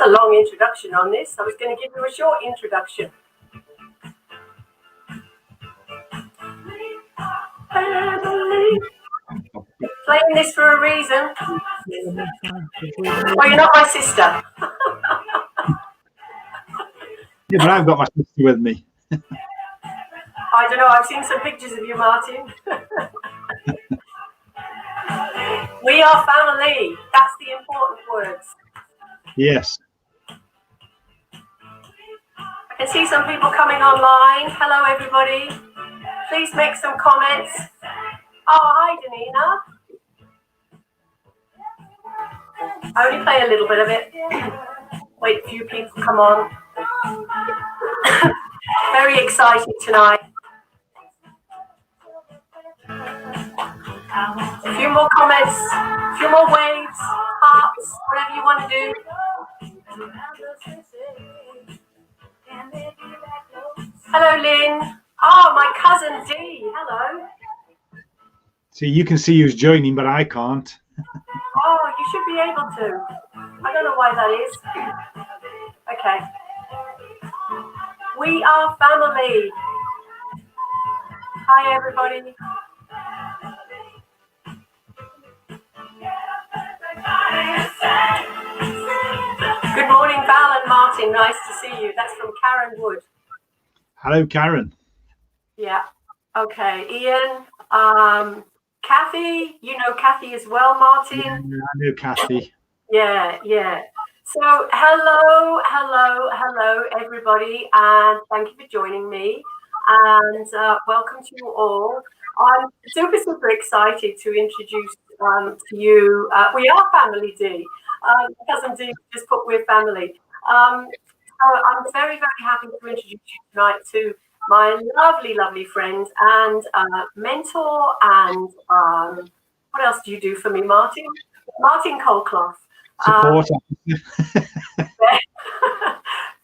a long introduction on this. I was going to give you a short introduction. Playing this for a reason. Well, you're not my sister. Yeah, but I've got my sister with me. I don't know. I've seen some pictures of you, Martin. We are family. That's the important words. Yes. I can see some people coming online. Hello, everybody. Please make some comments. Oh, hi, Danina. I only play a little bit of it. Wait, a few people come on. Very excited tonight. A few more comments, a few more waves, hearts, whatever you want to do. Hello, Lynn. Oh, my cousin Dee. Hello. See, you can see who's joining, but I can't. Oh, you should be able to. I don't know why that is. Okay. We are family. Hi, everybody. Good morning, Val and Martin. Nice to see you. That's from Karen Wood. Hello, Karen. Yeah. Okay. Ian. Kathy. You know Kathy as well, Martin. Yeah, I know Kathy. Yeah. So hello, everybody, and thank you for joining me. And welcome to you all. I'm super excited to introduce to you. We are family, D. Cousin D just put we're family. So I'm very happy to introduce you tonight to my lovely friend and mentor. And what else do you do for me, Martin? Martin Colclough. Support.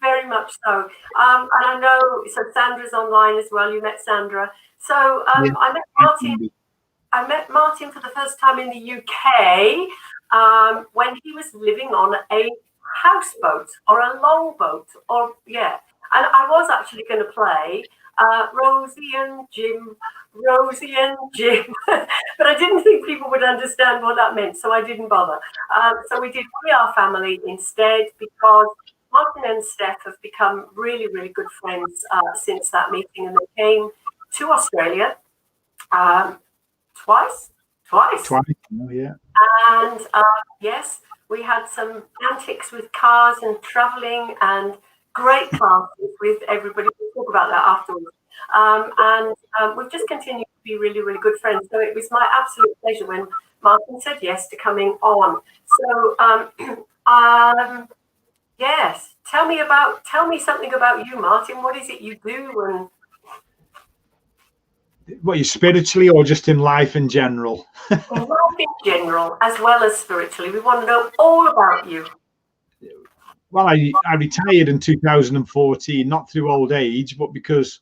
Very much so. And I know, so Sandra's online as well. You met Sandra. So Yeah. I met Martin for the first time in the UK when he was living on a houseboat or a longboat, and I was actually going to play Rosie and Jim, but I didn't think people would understand what that meant, so I didn't bother. So we did We Are Family instead, because Martin and Steph have become really good friends since that meeting, and they came to Australia twice. Oh, yeah. And yes, we had some antics with cars and traveling and great classes with everybody. We'll talk about that afterwards. And we've just continued to be really good friends. So it was my absolute pleasure when Martin said yes to coming on. So yes, tell me something about you, Martin. What is it you do? And what, you spiritually or just in life in general? life in general, as well as spiritually. We want to know all about you. Well, I retired in 2014, not through old age, but because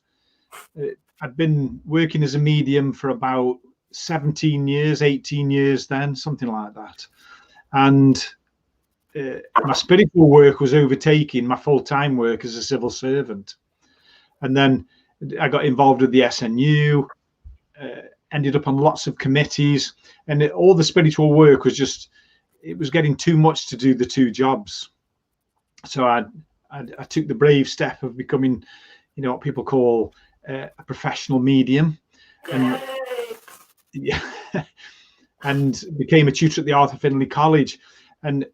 I'd been working as a medium for about 17 years, 18 years then, something like that. And my spiritual work was overtaking my full-time work as a civil servant. And then I got involved with the SNU, ended up on lots of committees, and all the spiritual work was just, it was getting too much to do the two jobs. So I took the brave step of becoming, what people call a professional medium, and and became a tutor at the Arthur Findlay College. And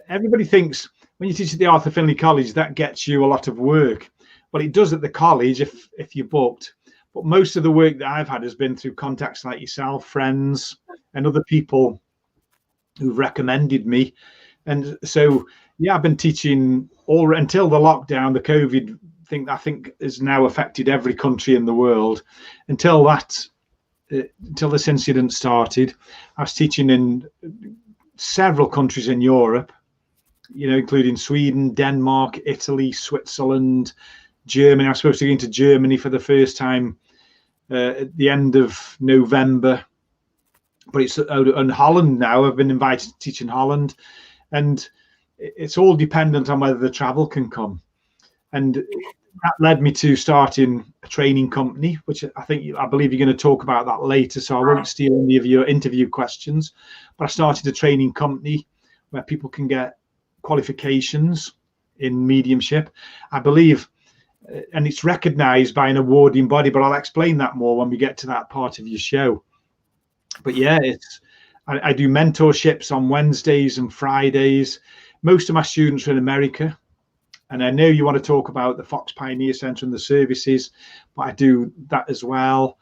everybody thinks when you teach at the Arthur Findlay College, that gets you a lot of work. Well, it does at the college if you're booked. But most of the work that I've had has been through contacts like yourself, friends, and other people who've recommended me. And so, yeah, I've been teaching all until the lockdown, the COVID thing, I think has now affected every country in the world. Until this incident started, I was teaching in several countries in Europe, including Sweden, Denmark, Italy, Switzerland, Germany. I was supposed to go into Germany for the first time at the end of November, but it's in Holland now. I've been invited to teach in Holland, and it's all dependent on whether the travel can come. And that led me to starting a training company, which I believe you're going to talk about that later, so I won't steal any of your interview questions. But I started a training company where people can get qualifications in mediumship, I believe, and it's recognized by an awarding body, but I'll explain that more when we get to that part of your show. But yeah, I do mentorships on Wednesdays and Fridays. Most of my students are in America. And I know you want to talk about the Fox Pioneer Centre and the services, but I do that as well.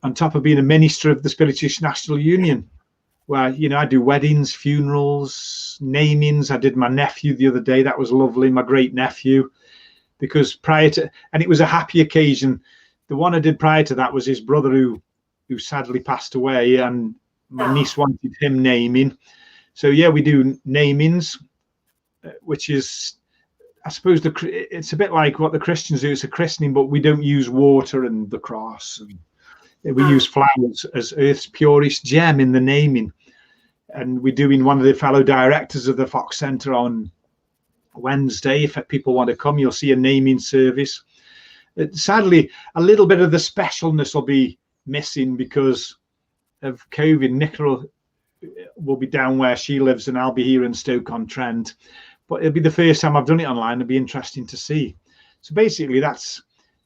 On top of being a minister of the Spiritualist National Union, where, I do weddings, funerals, namings. I did my nephew the other day. That was lovely, my great nephew, because and it was a happy occasion. The one I did prior to that was his brother who sadly passed away, and my niece wanted him naming. So yeah, we do namings, which is, I suppose, it's a bit like what the Christians do. It's a christening, but we don't use water and the cross. And we use flowers as Earth's purest gem in the naming. And we're doing one of the fellow directors of the Fox Centre on Wednesday. If people want to come, you'll see a naming service. Sadly, a little bit of the specialness will be missing because of COVID. Nicola will be down where she lives, and I'll be here in Stoke-on-Trent. But it'll be the first time I've done it online. It'll be interesting to see. So basically, that's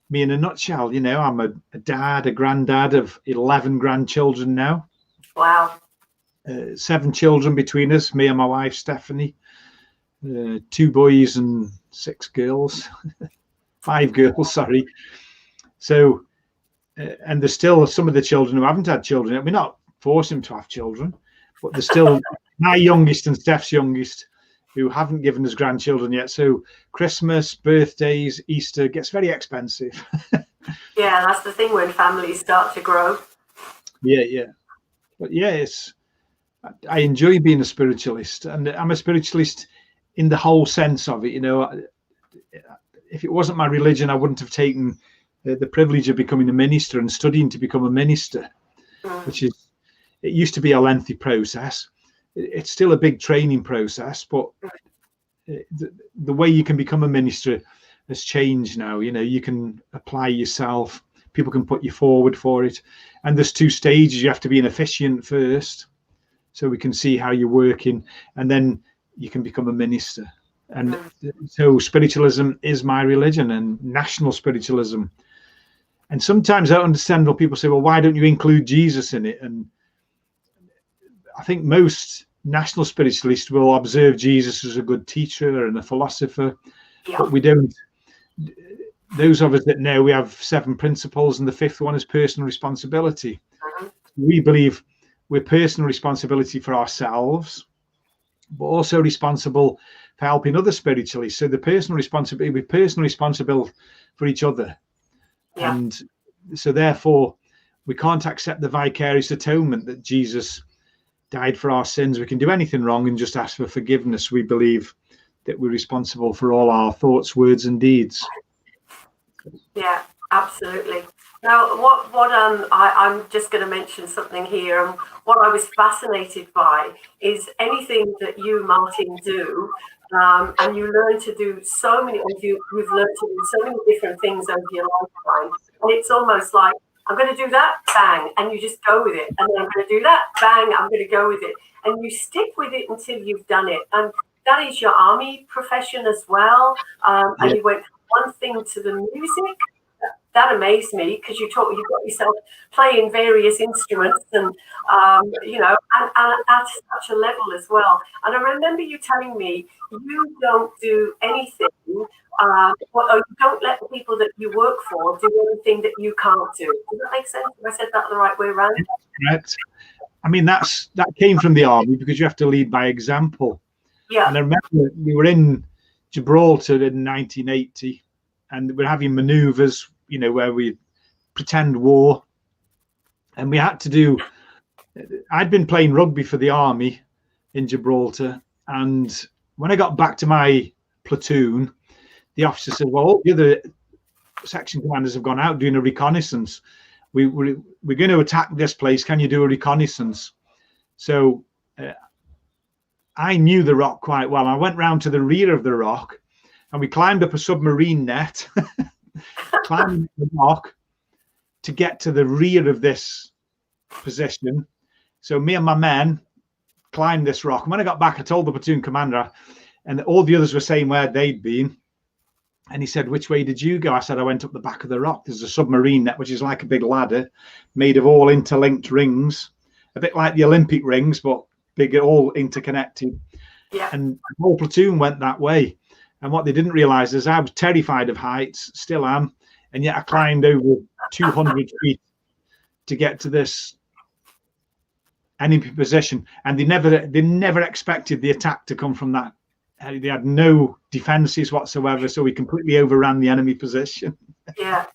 me in a nutshell. I'm a dad, a granddad of 11 grandchildren now. Wow. 7 children between us, me and my wife, Stephanie. 2 boys and 6 girls. 5 girls, sorry. So, and there's still some of the children who haven't had children. We're not forcing them to have children, but there's still my youngest and Steph's youngest who haven't given us grandchildren yet. So Christmas, birthdays, Easter gets very expensive. Yeah, that's the thing when families start to grow. Yeah. But yeah, I enjoy being a spiritualist, and I'm a spiritualist in the whole sense of it. If it wasn't my religion, I wouldn't have taken the privilege of becoming a minister and studying to become a minister, which it used to be a lengthy process. It's still a big training process, but the way you can become a minister has changed now. You can apply yourself, people can put you forward for it, and there's 2 stages. You have to be an officiant first, so we can see how you're working, and then you can become a minister. And so spiritualism is my religion, and national spiritualism. And sometimes I understand when people say, well, why don't you include Jesus in it? And I think most national spiritualists will observe Jesus as a good teacher and a philosopher, but we don't. Those of us that know, we have 7 principles, and the 5th one is personal responsibility. We believe we're personal responsibility for ourselves, but also responsible for helping others spiritually. So the personal responsibility, we're personally responsible for each other. And so therefore we can't accept the vicarious atonement that Jesus died for our sins. We can do anything wrong and just ask for forgiveness. We believe that we're responsible for all our thoughts, words and deeds. Yeah, absolutely. Now, I'm just going to mention something here. And what I was fascinated by is anything that you, Martin, do, and you learn to do so many, you've learned to do so many different things over your lifetime. And it's almost like, I'm going to do that, bang, and you just go with it. And then I'm going to do that, bang, I'm going to go with it. And you stick with it until you've done it. And that is your army profession as well. And you went from one thing to the music. That amazed me, because you've got yourself playing various instruments and at such a level as well. And I remember you telling me you don't do anything, you don't let the people that you work for do anything that you can't do. Does that make sense? Have I said that the right way around? Correct. I mean, that came from the army, because you have to lead by example. Yeah. And I remember we were in Gibraltar in 1980, and we're having manoeuvres, where we pretend war. And we had to do, I'd been playing rugby for the army in Gibraltar. And when I got back to my platoon, the officer said, well, the other section commanders have gone out doing a reconnaissance. We're going to attack this place. Can you do a reconnaissance? So I knew the rock quite well. I went round to the rear of the rock and we climbed up a submarine net, climbed the rock to get to the rear of this position. So me and my men climbed this rock. And when I got back, I told the platoon commander, and all the others were saying where they'd been. And he said, which way did you go? I said, I went up the back of the rock. There's a submarine net, which is like a big ladder made of all interlinked rings, a bit like the Olympic rings, but big, all interconnected. Yeah. And the whole platoon went that way. And what they didn't realize is I was terrified of heights, still am. And yet I climbed over 200 feet to get to this enemy position. And they never expected the attack to come from that. They had no defenses whatsoever, so we completely overran the enemy position. Yeah.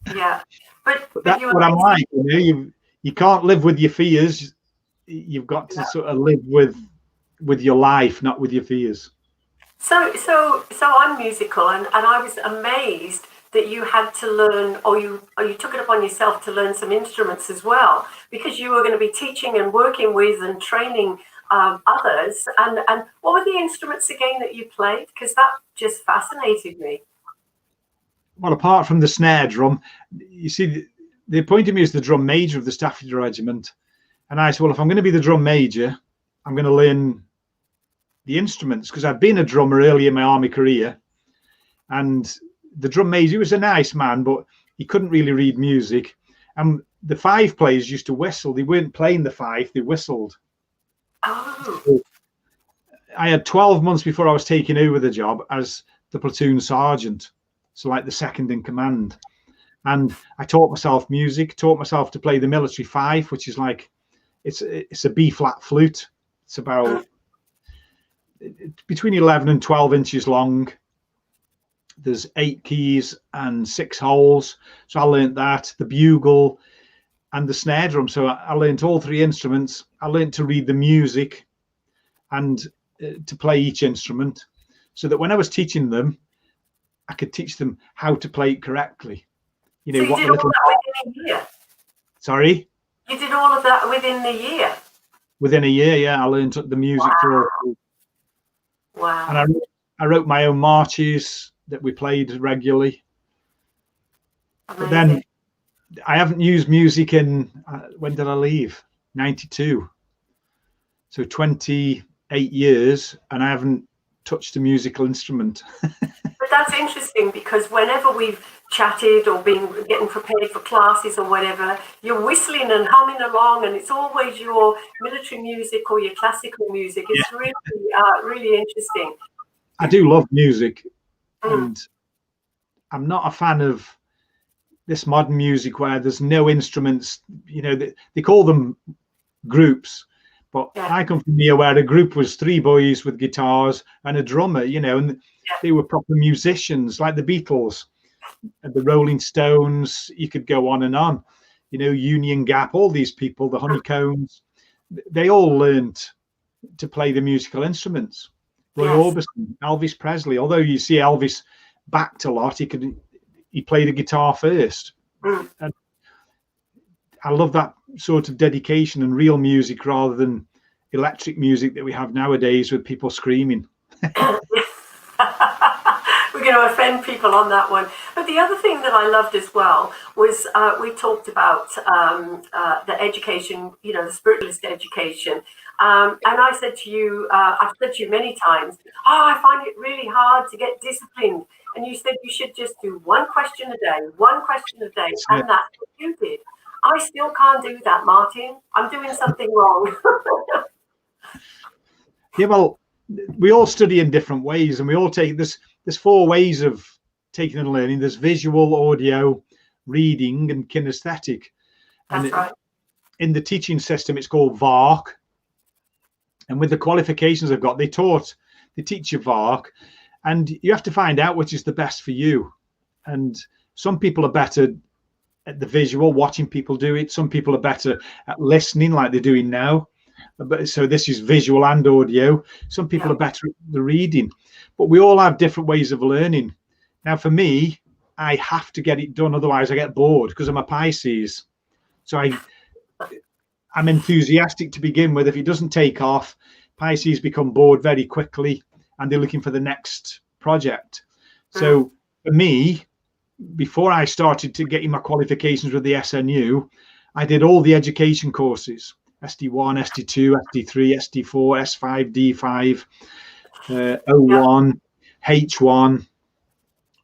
But that's what I'm like. You can't live with your fears. You've got to sort of live with your life, not with your fears. So I'm musical, and I was amazed that you had to learn, or you took it upon yourself to learn some instruments as well, because you were going to be teaching and working with and training others. And what were the instruments again that you played? Because that just fascinated me. Well, apart from the snare drum, you see, they appointed me as the drum major of the Staffordshire Regiment. And I said, well, if I'm going to be the drum major, I'm going to learn the instruments, because I'd been a drummer early in my army career. And the drum major, he was a nice man, but he couldn't really read music. And the five players used to whistle. They weren't playing the five, they whistled. Oh. So I had 12 months before I was taking over the job as the platoon sergeant, so like the second in command. And I taught myself music, taught myself to play the military fife, which is like, it's a B flat flute. It's about between 11 and 12 inches long. There's 8 keys and 6 holes. So I learned that, the bugle and the snare drum. So I learned all 3 instruments. I learned to read the music and to play each instrument, so that when I was teaching them, I could teach them how to play it correctly. You know, so you what did the all little... that within a year? Sorry? You did all of that within the year? Within a year, yeah. I learned the music for all. Wow. And I wrote my own marches that we played regularly. Amazing. But then I haven't used music in, when did I leave? 92. So 28 years, and I haven't touched a musical instrument. But that's interesting, because whenever we've chatted or been getting prepared for classes or whatever, you're whistling and humming along, and it's always your military music or your classical music. It's really interesting. I do love music, and I'm not a fan of this modern music where there's no instruments. You know, they call them groups, but I come from here where a group was 3 boys with guitars and a drummer, you know, and they were proper musicians, like the Beatles and the Rolling Stones. You could go on and on, you know, Union Gap, all these people, the Honeycombs, they all learned to play the musical instruments. Roy Orbison, Elvis Presley, although you see Elvis backed a lot, he played a guitar first. And I love that sort of dedication and real music rather than electric music that we have nowadays with people screaming. We're going to offend people on that one. But the other thing that I loved as well was we talked about the education, you know, the spiritualist education. And I said to you, I've said to you many times, I find it really hard to get disciplined. And you said you should just do one question a day, and that's what you did. I still can't do that, Martin. I'm doing something wrong. Yeah, well, we all study in different ways, and we all take this. There's 4 ways of taking and learning. There's visual, audio, reading, and kinesthetic. That's right. In the teaching system, it's called VARC. And with the qualifications I've got, they teach you VARC, and you have to find out which is the best for you. And some people are better at the visual, watching people do it. Some people are better at listening, like they're doing now. But so this is visual and audio. Some people are better at the reading, but we all have different ways of learning. Now, for me, I have to get it done, otherwise I get bored, because I'm a Pisces. So I'm enthusiastic to begin with. If it doesn't take off, Pisces become bored very quickly and they're looking for the next project. So for me, before I started to getting my qualifications with the SNU, I did all the education courses: SD1, SD2, SD3, SD4, S5, D5, O1, H1,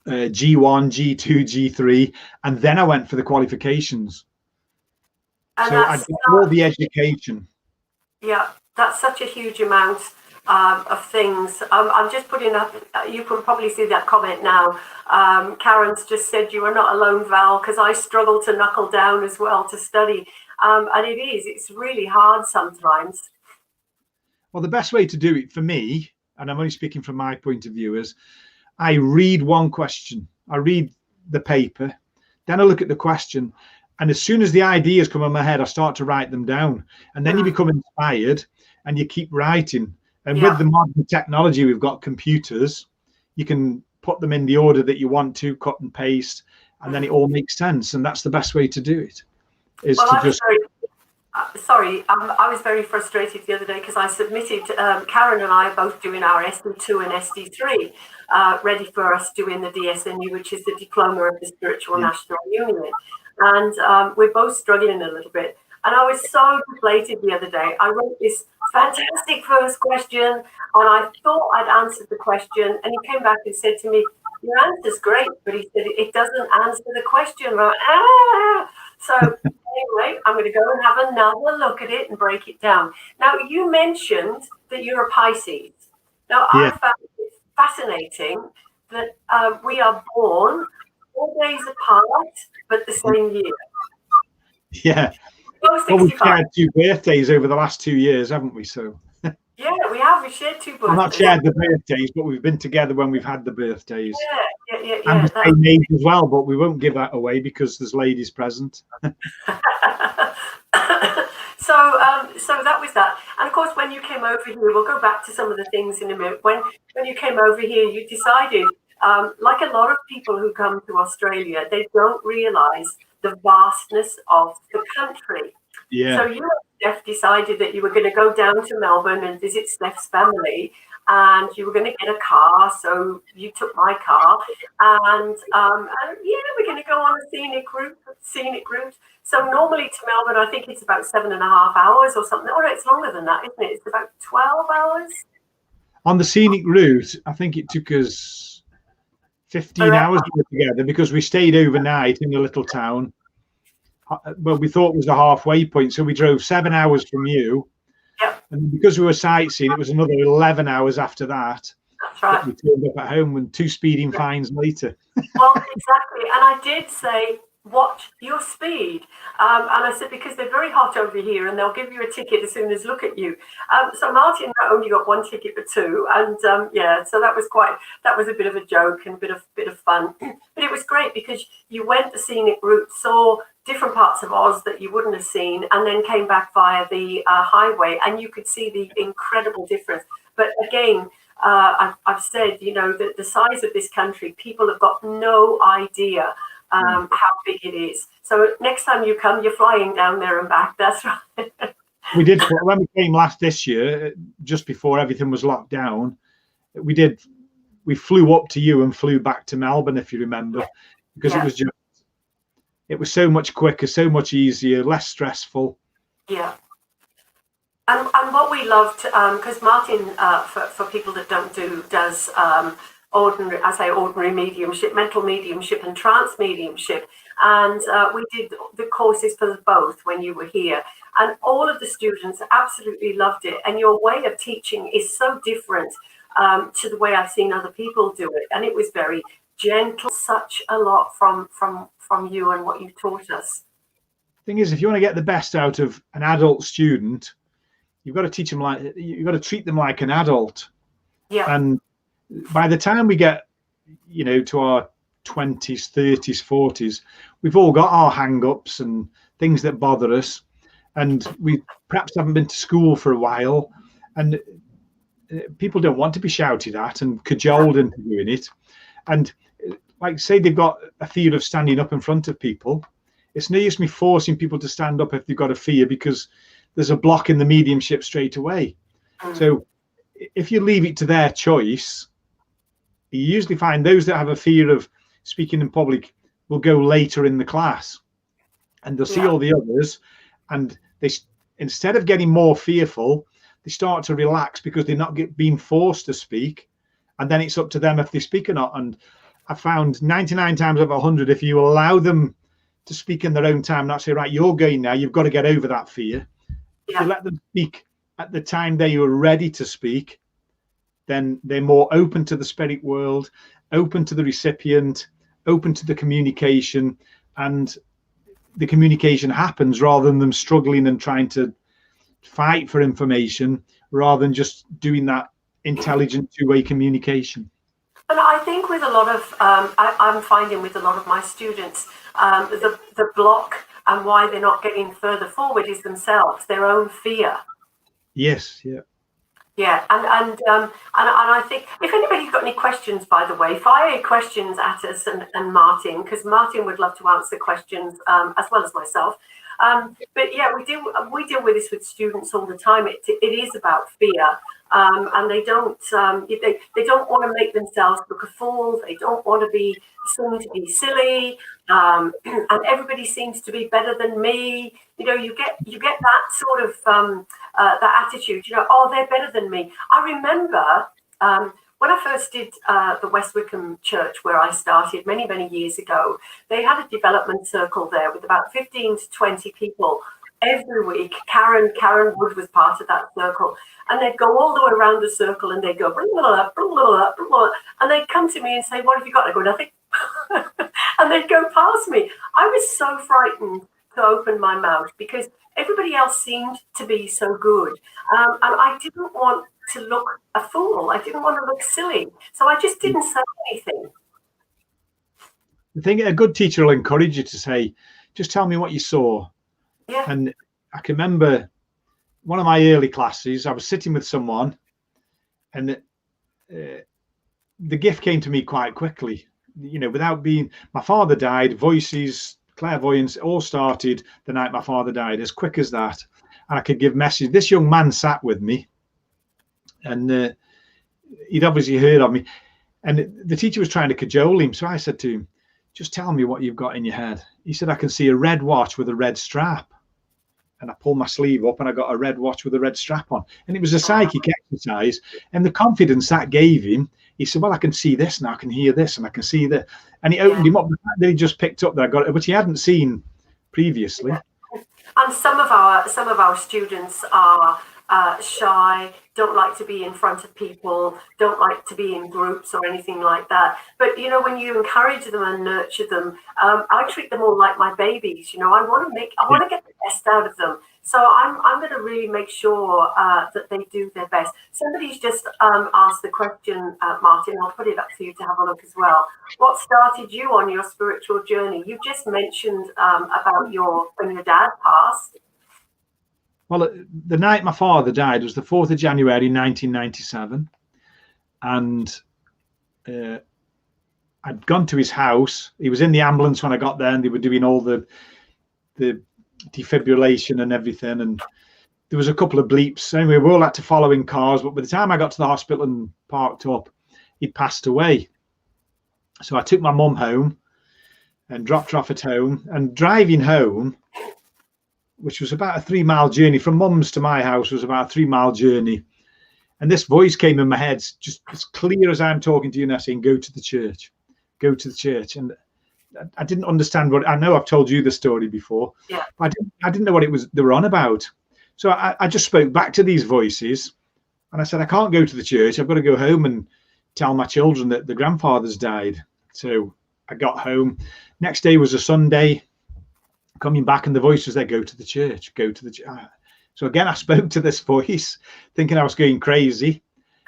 G1, G2, G3, and then I went for the qualifications. And so I did all the education. Yeah, that's such a huge amount of things. I'm just putting up, you can probably see that comment now. Karen's just said, "You are not alone, Val, because I struggle to knuckle down as well to study." And it's really hard sometimes. Well, the best way to do it for me, and I'm only speaking from my point of view, is I read one question. I read the paper, then I look at the question, and as soon as the ideas come in my head, I start to write them down. And then you become inspired and you keep writing. And with the modern technology, we've got computers. You can put them in the order that you want to, cut and paste, and then it all makes sense. And that's the best way to do it. I was very frustrated the other day because I submitted, Karen and I are both doing our SD2 and SD3, ready for us doing the DSNU, which is the Diploma of the Spiritual National Union. And we're both struggling a little bit. And I was so deflated the other day. I wrote this fantastic first question, and I thought I'd answered the question. And he came back and said to me, "Your answer's great," but he said, "It doesn't answer the question." So anyway, I'm going to go and have another look at it and break it down. Now, you mentioned that you're a Pisces. Now, I found it fascinating that we are born 4 days apart, but the same year. Yeah. Well, we've shared 2 birthdays over the last 2 years, haven't we? So yeah, we have. We shared 2 birthdays. We've not shared the birthdays, but we've been together when we've had the birthdays. Yeah. And the same age as well, but we won't give that away because there's ladies present. So that was that. And of course, when you came over here, we'll go back to some of the things in a minute. When you came over here, you decided, like a lot of people who come to Australia, they don't realise the vastness of the country. Yeah. So you and Steph decided that you were going to go down to Melbourne and visit Steph's family, and you were going to get a car. So you took my car, and we're going to go on a scenic route. So normally to Melbourne, I think it's about 7.5 hours or something. Or it's longer than that, isn't it? It's about 12 hours. On the scenic route, I think it took us 15 hours together because we stayed overnight in a little town. Well, we thought it was a halfway point, so we drove 7 hours from you. Yep. And because we were sightseeing, it was another 11 hours after that. That's right. We turned up at home with 2 speeding fines later. Well, exactly. And I did say, watch your speed. And I said, because they're very hot over here and they'll give you a ticket as soon as look at you. So Martin only got 1 ticket for 2. And so that was a bit of a joke and a bit of fun. But it was great because you went the scenic route, saw different parts of Oz that you wouldn't have seen, and then came back via the highway, and you could see the incredible difference. But again, I've said, the size of this country, people have got no idea how big it is. So next time you come, you're flying down there and back. That's right. We did, when we came this year, just before everything was locked down, we flew up to you and flew back to Melbourne, if you remember, because it was so much quicker, so much easier, less stressful. Yeah. And what we loved, because Martin, for people that does ordinary mediumship, mental mediumship and trance mediumship. And we did the courses for both when you were here. And all of the students absolutely loved it. And your way of teaching is so different to the way I've seen other people do it. And it was very gentle, such a lot from you and what you taught us. Thing is, if you want to get the best out of an adult student, you've got to treat them like an adult. Yeah. And by the time we get, to our 20s, 30s, 40s, we've all got our hang-ups and things that bother us. And we perhaps haven't been to school for a while. And people don't want to be shouted at and cajoled into doing it. And like say they've got a fear of standing up in front of people. It's no use me forcing people to stand up if they've got a fear, because there's a block in the mediumship straight away. So if you leave it to their choice, you usually find those that have a fear of speaking in public will go later in the class, and they'll see all the others, and they, instead of getting more fearful, they start to relax because they're not being forced to speak, and then it's up to them if they speak or not. And I found 99 times out of 100, if you allow them to speak in their own time, not say, right, you're going now, you've got to get over that fear. If you let them speak at the time they are ready to speak, then they're more open to the spirit world, open to the recipient, open to the communication, and the communication happens rather than them struggling and trying to fight for information, rather than just doing that intelligent two-way communication. And I think with a lot of, I'm finding with a lot of my students, the block and why they're not getting further forward is themselves, their own fear. Yes, yeah. Yeah, and I think if anybody's got any questions, by the way, fire questions at us and Martin, because Martin would love to answer questions as well as myself. But yeah, we deal with this with students all the time. It is about fear, and they don't want to make themselves look a fool. They don't want to be seen to be silly, and everybody seems to be better than me. You know, you get that sort of that attitude. You know, oh, they're better than me. I remember when I first did the West Wickham Church, where I started many years ago. They had a development circle there with about 15 to 20 people every week. Karen Wood was part of that circle, and they'd go all the way around the circle, and they'd go blah, blah, blah, blah, blah, blah, and they'd come to me and say, "What have you got?" I go, "Nothing," and they'd go past me. I was so frightened to open my mouth because everybody else seemed to be so good, and I didn't want to look a fool. I didn't want to look silly, so I just didn't say anything. I think a good teacher will encourage you to say, "Just tell me what you saw." Yeah. And I can remember one of my early classes, I was sitting with someone, and the gift came to me quite quickly. You know, without being, my father died, voices, clairvoyance, all started the night my father died, as quick as that. And I could give message. This young man sat with me, and he'd obviously heard of me, and the teacher was trying to cajole him. So I said to him, "Just tell me what you've got in your head." He said, "I can see a red watch with a red strap." And I pulled my sleeve up and I got a red watch with a red strap on. And it was a psychic exercise. And the confidence that gave him, he said, "Well, I can see this now, I can hear this, and I can see that." And he opened him up. The fact that he just picked up that I got it, which he hadn't seen previously. And some of our students are shy, don't like to be in front of people, don't like to be in groups or anything like that. But you know, when you encourage them and nurture them, I treat them all like my babies. You know, I want to get the best out of them. So I'm going to really make sure that they do their best. Somebody's just asked the question, Martin. I'll put it up for you to have a look as well. What started you on your spiritual journey? You just mentioned about when your dad passed. Well, the night my father died was the 4th of January, 1997. And I'd gone to his house. He was in the ambulance when I got there, and they were doing all the defibrillation and everything. And there was a couple of bleeps. Anyway, we all had to follow in cars. But by the time I got to the hospital and parked up, he'd passed away. So I took my mum home and dropped her off at home. And driving home, which was about a 3-mile journey from mum's to my house, was about a 3-mile journey. And this voice came in my head, just as clear as I'm talking to you now, saying, "Go to the church, go to the church." And I didn't understand what, I know I've told you the story before, but I didn't know what it was they were on about. So I just spoke back to these voices, and I said, "I can't go to the church. I've got to go home and tell my children that the grandfather's died." So I got home. Next day was a Sunday. Coming back, and the voice was there, "Go to the church, go to the church." So again, I spoke to this voice, thinking I was going crazy.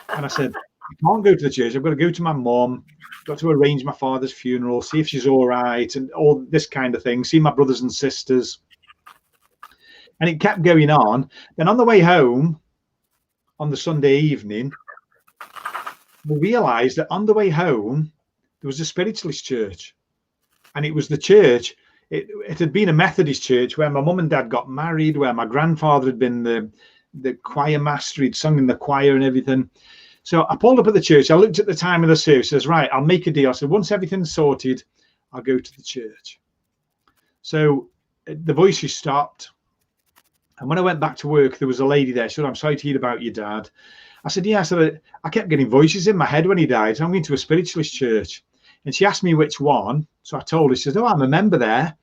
And I said, "I can't go to the church. I've got to go to my mum. Got to arrange my father's funeral, see if she's all right, and all this kind of thing, see my brothers and sisters." And it kept going on. Then on the way home, on the Sunday evening, we realised that on the way home, there was a spiritualist church. And it was the church. It had been a Methodist church where my mum and dad got married, where my grandfather had been the the choir master. He'd sung in the choir and everything. So I pulled up at the church. I looked at the time of the service. I says, right, I'll make a deal. I said, once everything's sorted, I'll go to the church. So the voices stopped. And when I went back to work, there was a lady there. She said, I'm sorry to hear about your dad. I said, yeah. I said, I kept getting voices in my head when he died. So I'm going to a spiritualist church. And she asked me which one. So I told her. She said, oh, I'm a member there.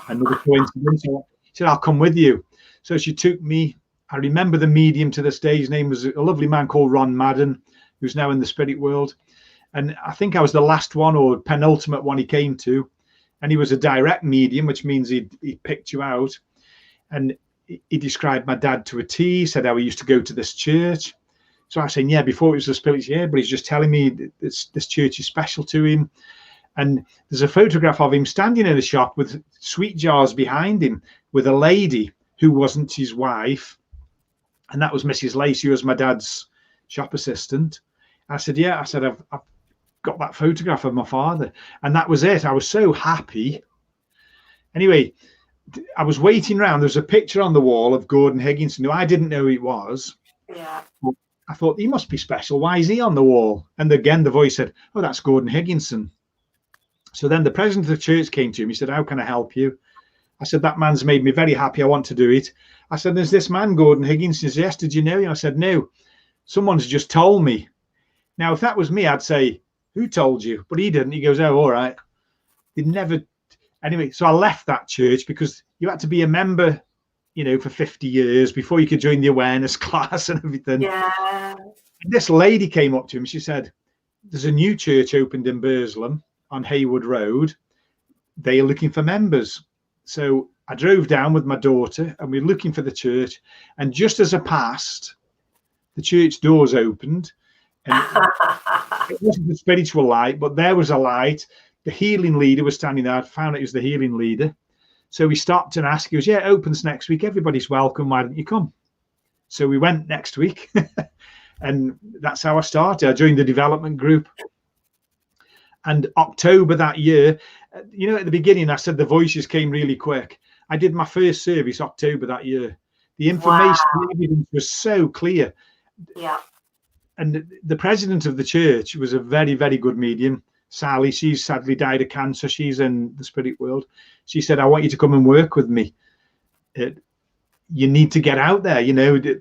Another coincidence. She said, I'll come with you. So she took me. I remember the medium to this day. His name was a lovely man called Ron Madden, who's now in the spirit world. And I think I was the last one or penultimate one he came to. And he was a direct medium, which means he picked you out. And he described my dad to a T, said how he used to go to this church. So I was saying, yeah, before it was the spirit, yeah, but he's just telling me this church is special to him. And there's a photograph of him standing in a shop with sweet jars behind him with a lady who wasn't his wife. And that was Mrs. Lacey, who was my dad's shop assistant. I said, yeah, I said, I've got that photograph of my father. And that was it. I was so happy. Anyway, I was waiting around. There was a picture on the wall of Gordon Higginson, who I didn't know who he was. Yeah. I thought, he must be special. Why is he on the wall? And again, the voice said, oh, that's Gordon Higginson. So then the president of the church came to him. He said, how can I help you? I said, that man's made me very happy. I want to do it. I said, there's this man, Gordon Higginson. He said, yes, did you know him? I said, no, someone's just told me. Now, if that was me, I'd say, who told you? But he didn't. He goes, oh, all right. He never. Anyway, so I left that church because you had to be a member, for 50 years before you could join the awareness class and everything. Yeah. And this lady came up to him. She said, there's a new church opened in Burslem on Haywood Road. They are looking for members. So I drove down with my daughter and we were looking for the church. And just as I passed, the church doors opened. And it wasn't a spiritual light, but there was a light. The healing leader was standing there. I found it was the healing leader. So we stopped and asked, he goes, yeah, it opens next week. Everybody's welcome. Why don't you come? So we went next week. And that's how I started. I joined the development group. And October that year, at the beginning, I said the voices came really quick. I did my first service October that year. The information, the evidence was so clear. Yeah. And the president of the church was a very, very good medium. Sally, she's sadly died of cancer. She's in the spirit world. She said, I want you to come and work with me. You need to get out there.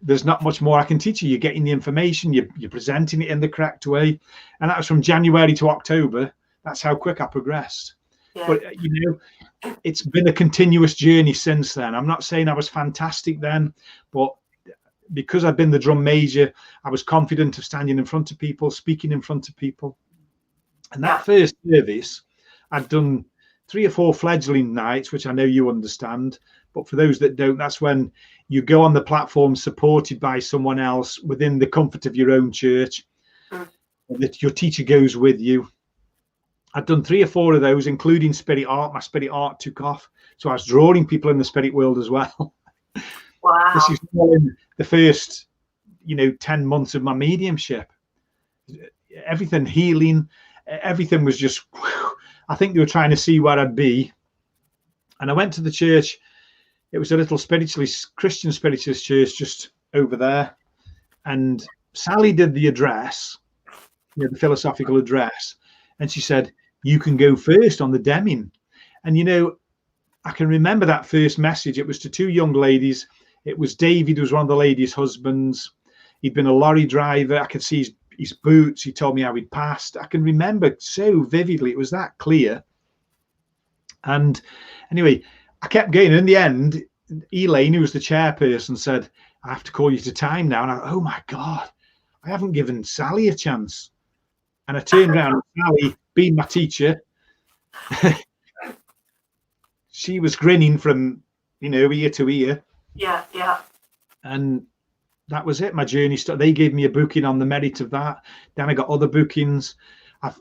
There's not much more I can teach you. You're getting the information. You're presenting it in the correct way. And that was from January to October. That's how quick I progressed. Yeah. But, it's been a continuous journey since then. I'm not saying I was fantastic then, but because I've been the drum major, I was confident of standing in front of people, speaking in front of people. And that first service, I'd done 3 or 4 fledgling nights, which I know you understand. But for those that don't, that's when you go on the platform supported by someone else within the comfort of your own church. That your teacher goes with you. I'd done 3 or 4 of those, including spirit art. My spirit art took off. So I was drawing people in the spirit world as well. Wow. This is in the first, 10 months of my mediumship. Everything healing, everything was just, I think they were trying to see where I'd be. And I went to the church. It was a little Christian spiritualist church just over there. And Sally did the address, the philosophical address. And she said, you can go first on the Deming. And, I can remember that first message. It was to 2 young ladies. It was David, who was one of the ladies' husbands. He'd been a lorry driver. I could see his boots. He told me how he'd passed. I can remember so vividly. It was that clear. And anyway, I kept going. In the end, Elaine, who was the chairperson, said, I have to call you to time now. And I, oh my God, I haven't given Sally a chance. And I turned around and Sally, being my teacher, she was grinning from, ear to ear. Yeah, yeah. And that was it. My journey started. They gave me a booking on the merit of that. Then I got other bookings.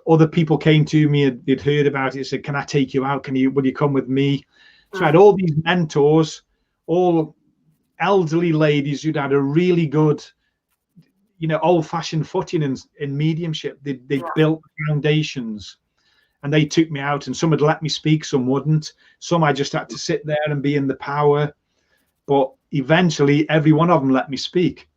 Other people came to me, they'd heard about it, said, can I take you out? Will you come with me? So I had all these mentors, all elderly ladies who'd had a really good, old-fashioned footing in mediumship. They built foundations. And they took me out, and some had let me speak, some wouldn't. Some I just had to sit there and be in the power. But eventually every one of them let me speak,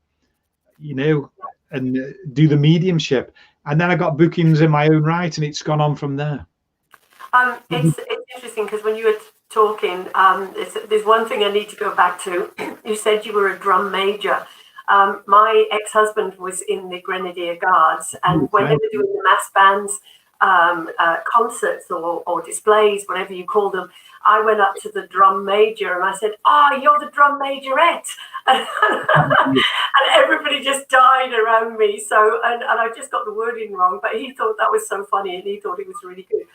and do the mediumship. And then I got bookings in my own right, and it's gone on from there. It's interesting because when you were talking, there's one thing I need to go back to. You said you were a drum major. My ex-husband was in the Grenadier Guards, and when they were doing the mass bands concerts or displays, whatever you call them, I went up to the drum major and I said, you're the drum majorette. And everybody just died around me. So, and I just got the wording wrong, but he thought that was so funny and he thought it was really good.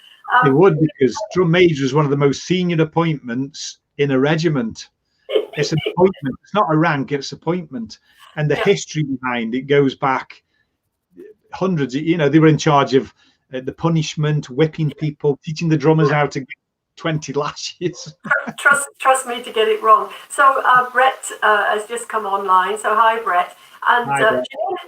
It would, because drum major is one of the most senior appointments in a regiment. It's an appointment. It's not a rank, it's appointment. And the history behind it goes back hundreds. They were in charge of the punishment, whipping people, teaching the drummers how to get 20 lashes. Trust me to get it wrong. So Brett has just come online. So hi, Brett. And hi,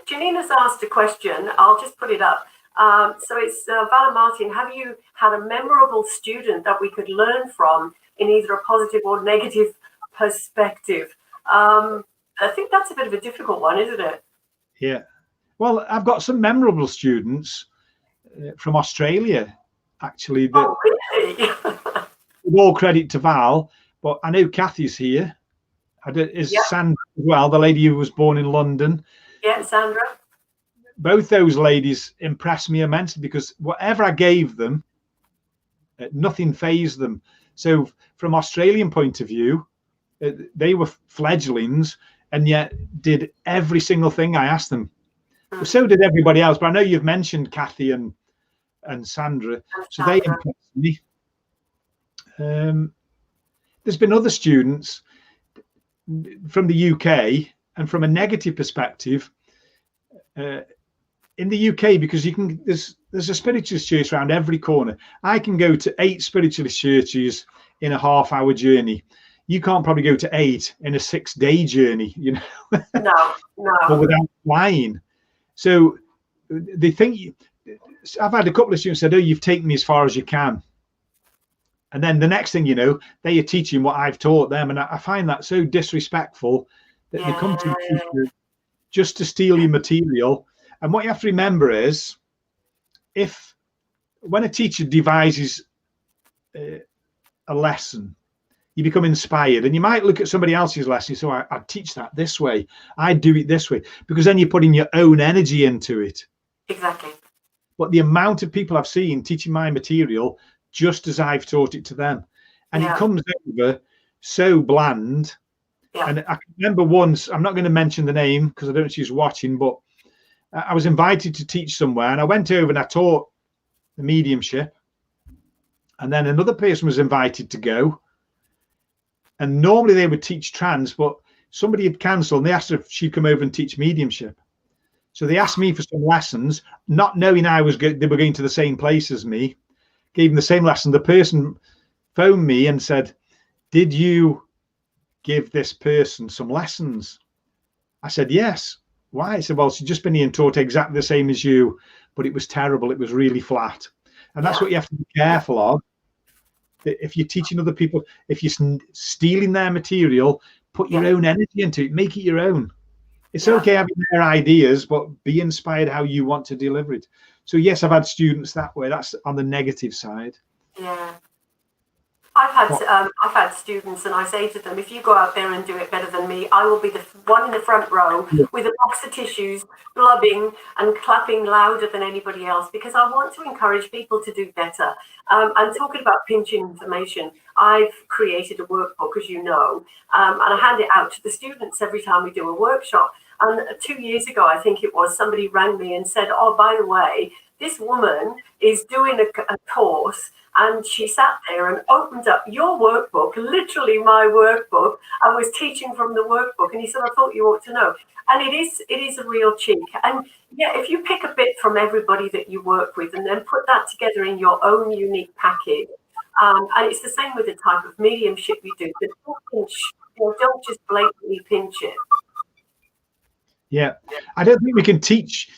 Janina's asked a question. I'll just put it up. So it's Vala Martin. Have you had a memorable student that we could learn from in either a positive or negative perspective? I think that's a bit of a difficult one, isn't it? Yeah. Well, I've got some memorable students from Australia, actually. Really? With all credit to Val, but I know Kathy's here. Sandra as well, the lady who was born in London. Yeah, Sandra. Both those ladies impressed me immensely because whatever I gave them, nothing fazed them. So from Australian point of view, they were fledglings and yet did every single thing I asked them. So did everybody else, but I know you've mentioned Kathy and Sandra, so they impressed me. There's been other students from the UK, and from a negative perspective, in the UK, because there's a spiritualist church around every corner. I can go to 8 spiritualist churches in a half-hour journey. You can't probably go to 8 in a 6-day journey, No. Or without flying. So they think I've had a couple of students said, you've taken me as far as you can. And then the next thing you know, they are teaching what I've taught them. And I find that so disrespectful that they come to you just to steal your material. And what you have to remember is, when a teacher devises a lesson, you become inspired, and you might look at somebody else's lesson. So I'd teach that this way. I'd do it this way, because then you're putting your own energy into it. Exactly. But the amount of people I've seen teaching my material just as I've taught it to them, and it comes over so bland. And I can remember once, I'm not going to mention the name because I don't know if she's watching, but I was invited to teach somewhere, and I went over and I taught the mediumship, and then another person was invited to go, and normally they would teach trance, but somebody had cancelled and they asked her if she'd come over and teach mediumship. So they asked me for some lessons, not knowing they were going to the same place as me. Gave them the same lesson. The person phoned me and said, did you give this person some lessons? I said, yes. Why? I said, well, she'd just been here and taught exactly the same as you, but it was terrible. It was really flat. And that's what you have to be careful of. If you're teaching other people, if you're stealing their material, put your own energy into it, make it your own. It's okay having their ideas, but be inspired how you want to deliver it. So yes, I've had students that way. That's on the negative side. Yeah. I've had students, and I say to them, if you go out there and do it better than me, I will be the one in the front row with a box of tissues, blubbing and clapping louder than anybody else, because I want to encourage people to do better. And talking about pinching information, I've created a workbook, as you know, and I hand it out to the students every time we do a workshop. And 2 years ago, I think it was, somebody rang me and said, oh, by the way, this woman is doing a course, and she sat there and opened up your workbook, literally my workbook, and was teaching from the workbook. And he said, I thought you ought to know. And it is a real cheek. And yeah, if you pick a bit from everybody that you work with and then put that together in your own unique package, and it's the same with the type of mediumship you do, but don't just blatantly pinch it. Yeah, I don't think we can teach.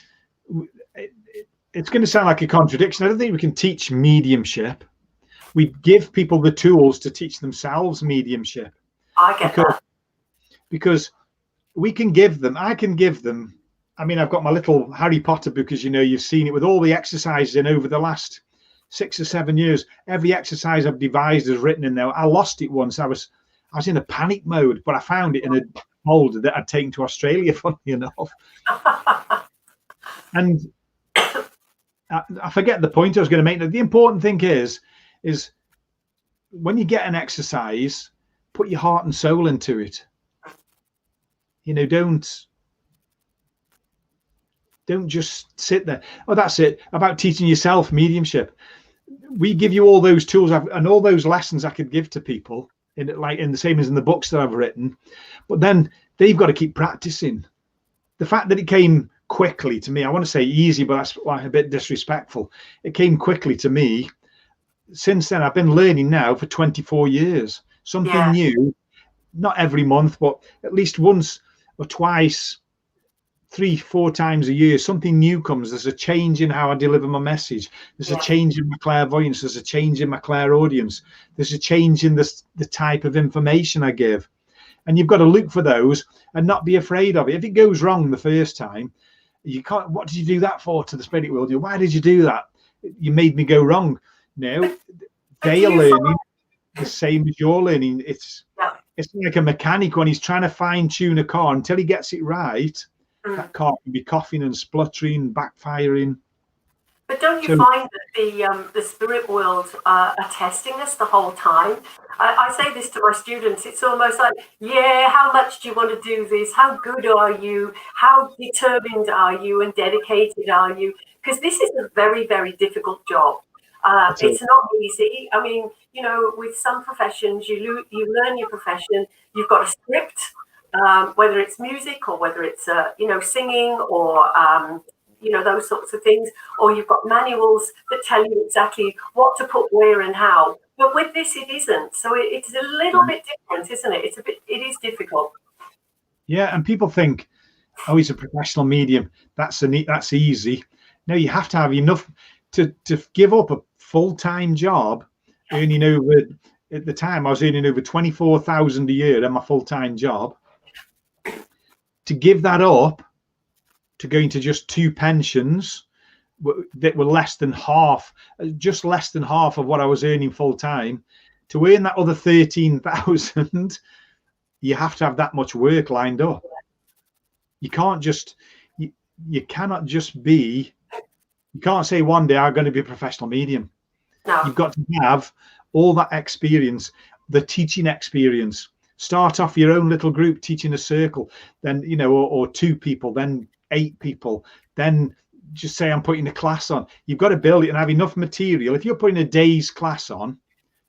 It's going to sound like a contradiction. I don't think we can teach mediumship. We give people the tools to teach themselves mediumship. I get that. because we can give them, I can give them, I mean, I've got my little Harry Potter book, as you know, you've seen it, with all the exercises in over the last 6 or 7 years. Every exercise I've devised is written in there. I lost it once. I was in a panic mode, but I found it in a folder that I'd taken to Australia, funny enough. And I forget the point I was going to make. The important thing is when you get an exercise, put your heart and soul into it. You know, don't just sit there. Oh, that's it. About teaching yourself mediumship. We give you all those tools and all those lessons I could give to people, in the same as in the books that I've written. But then they've got to keep practicing. The fact that it came quickly to me, I want to say easy, but that's like a bit disrespectful. It came quickly to me. Since then, I've been learning now for 24 years. Something new, not every month, but at least once or twice, 3-4 times a year, something new comes. There's a change in how I deliver my message. There's a change in my clairvoyance. There's a change in my clairaudience. There's a change in the type of information I give. And you've got to look for those and not be afraid of it. If it goes wrong the first time, you can't, what did you do that for to the spirit world? Why did you do that? You made me go wrong. No, they are learning the same as you're learning. It's like a mechanic when he's trying to fine tune a car. Until he gets it right, that car can be coughing and spluttering, backfiring. But don't you find that the spirit world are testing us the whole time? I say this to my students. It's almost like, how much do you want to do this? How good are you? How determined are you and dedicated are you? Because this is a very, very difficult job. It's not easy. I mean, you know, with some professions, you learn your profession. You've got a script, whether it's music or whether it's, singing or, those sorts of things. Or you've got manuals that tell you exactly what to put where and how. But with this, it isn't. So it's a little bit different, isn't it? It is difficult. Yeah, and people think, oh, he's a professional medium. That's easy. No, you have to have enough to give up a full-time job, earning over, at the time I was earning over 24,000 a year in my full-time job. To give that up, to go into just 2 pensions that were less than half of what I was earning full-time, to earn that other 13,000, you have to have that much work lined up. You can't just, you cannot just be, you can't say one day I'm going to be a professional medium. No. You've got to have all that experience, the teaching experience. Start off your own little group, teaching a circle, then, you know, or 2 people, then 8 people, then just say I'm putting a class on. You've got to build it and have enough material. If you're putting a day's class on,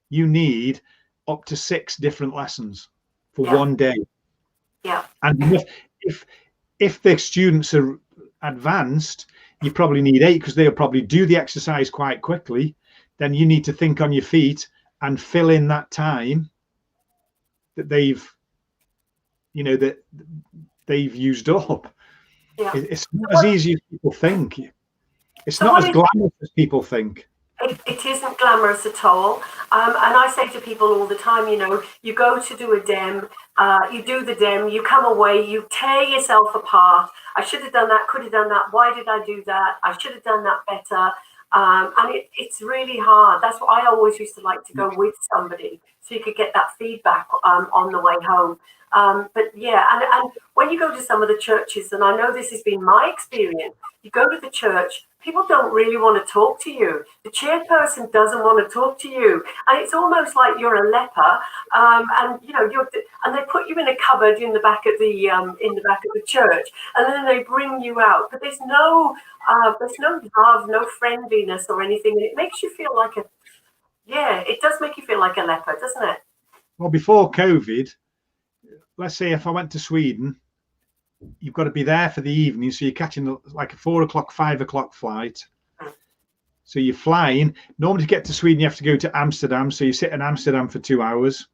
you need up to 6 different lessons for one day. Yeah. And if the students are advanced, you probably need 8, because they'll probably do the exercise quite quickly. Then you need to think on your feet and fill in that time that they've used up. Yeah. It's not as easy as people think. It's not as glamorous as people think. It isn't glamorous at all. And I say to people all the time, you know, you go to do a dem, you do the dem, you come away, you tear yourself apart. I should have done that, could have done that. Why did I do that? I should have done that better. And it's really hard. That's what I always used to like, to go with somebody so you could get that feedback on the way home. But yeah, and when you go to some of the churches, and I know this has been my experience, you go to the church, people don't really want to talk to you. The chairperson doesn't want to talk to you, and it's almost like you're a leper. And you know, and they put you in a cupboard in the back of the church, and then they bring you out. But there's no love, no friendliness or anything, and it makes you feel like it does make you feel like a leper, doesn't it? Well, before COVID, let's say if I went to Sweden, you've got to be there for the evening, so you're catching like a 4 o'clock, 5 o'clock flight. So you're flying. Normally to get to Sweden, you have to go to Amsterdam. So you sit in Amsterdam for 2 hours.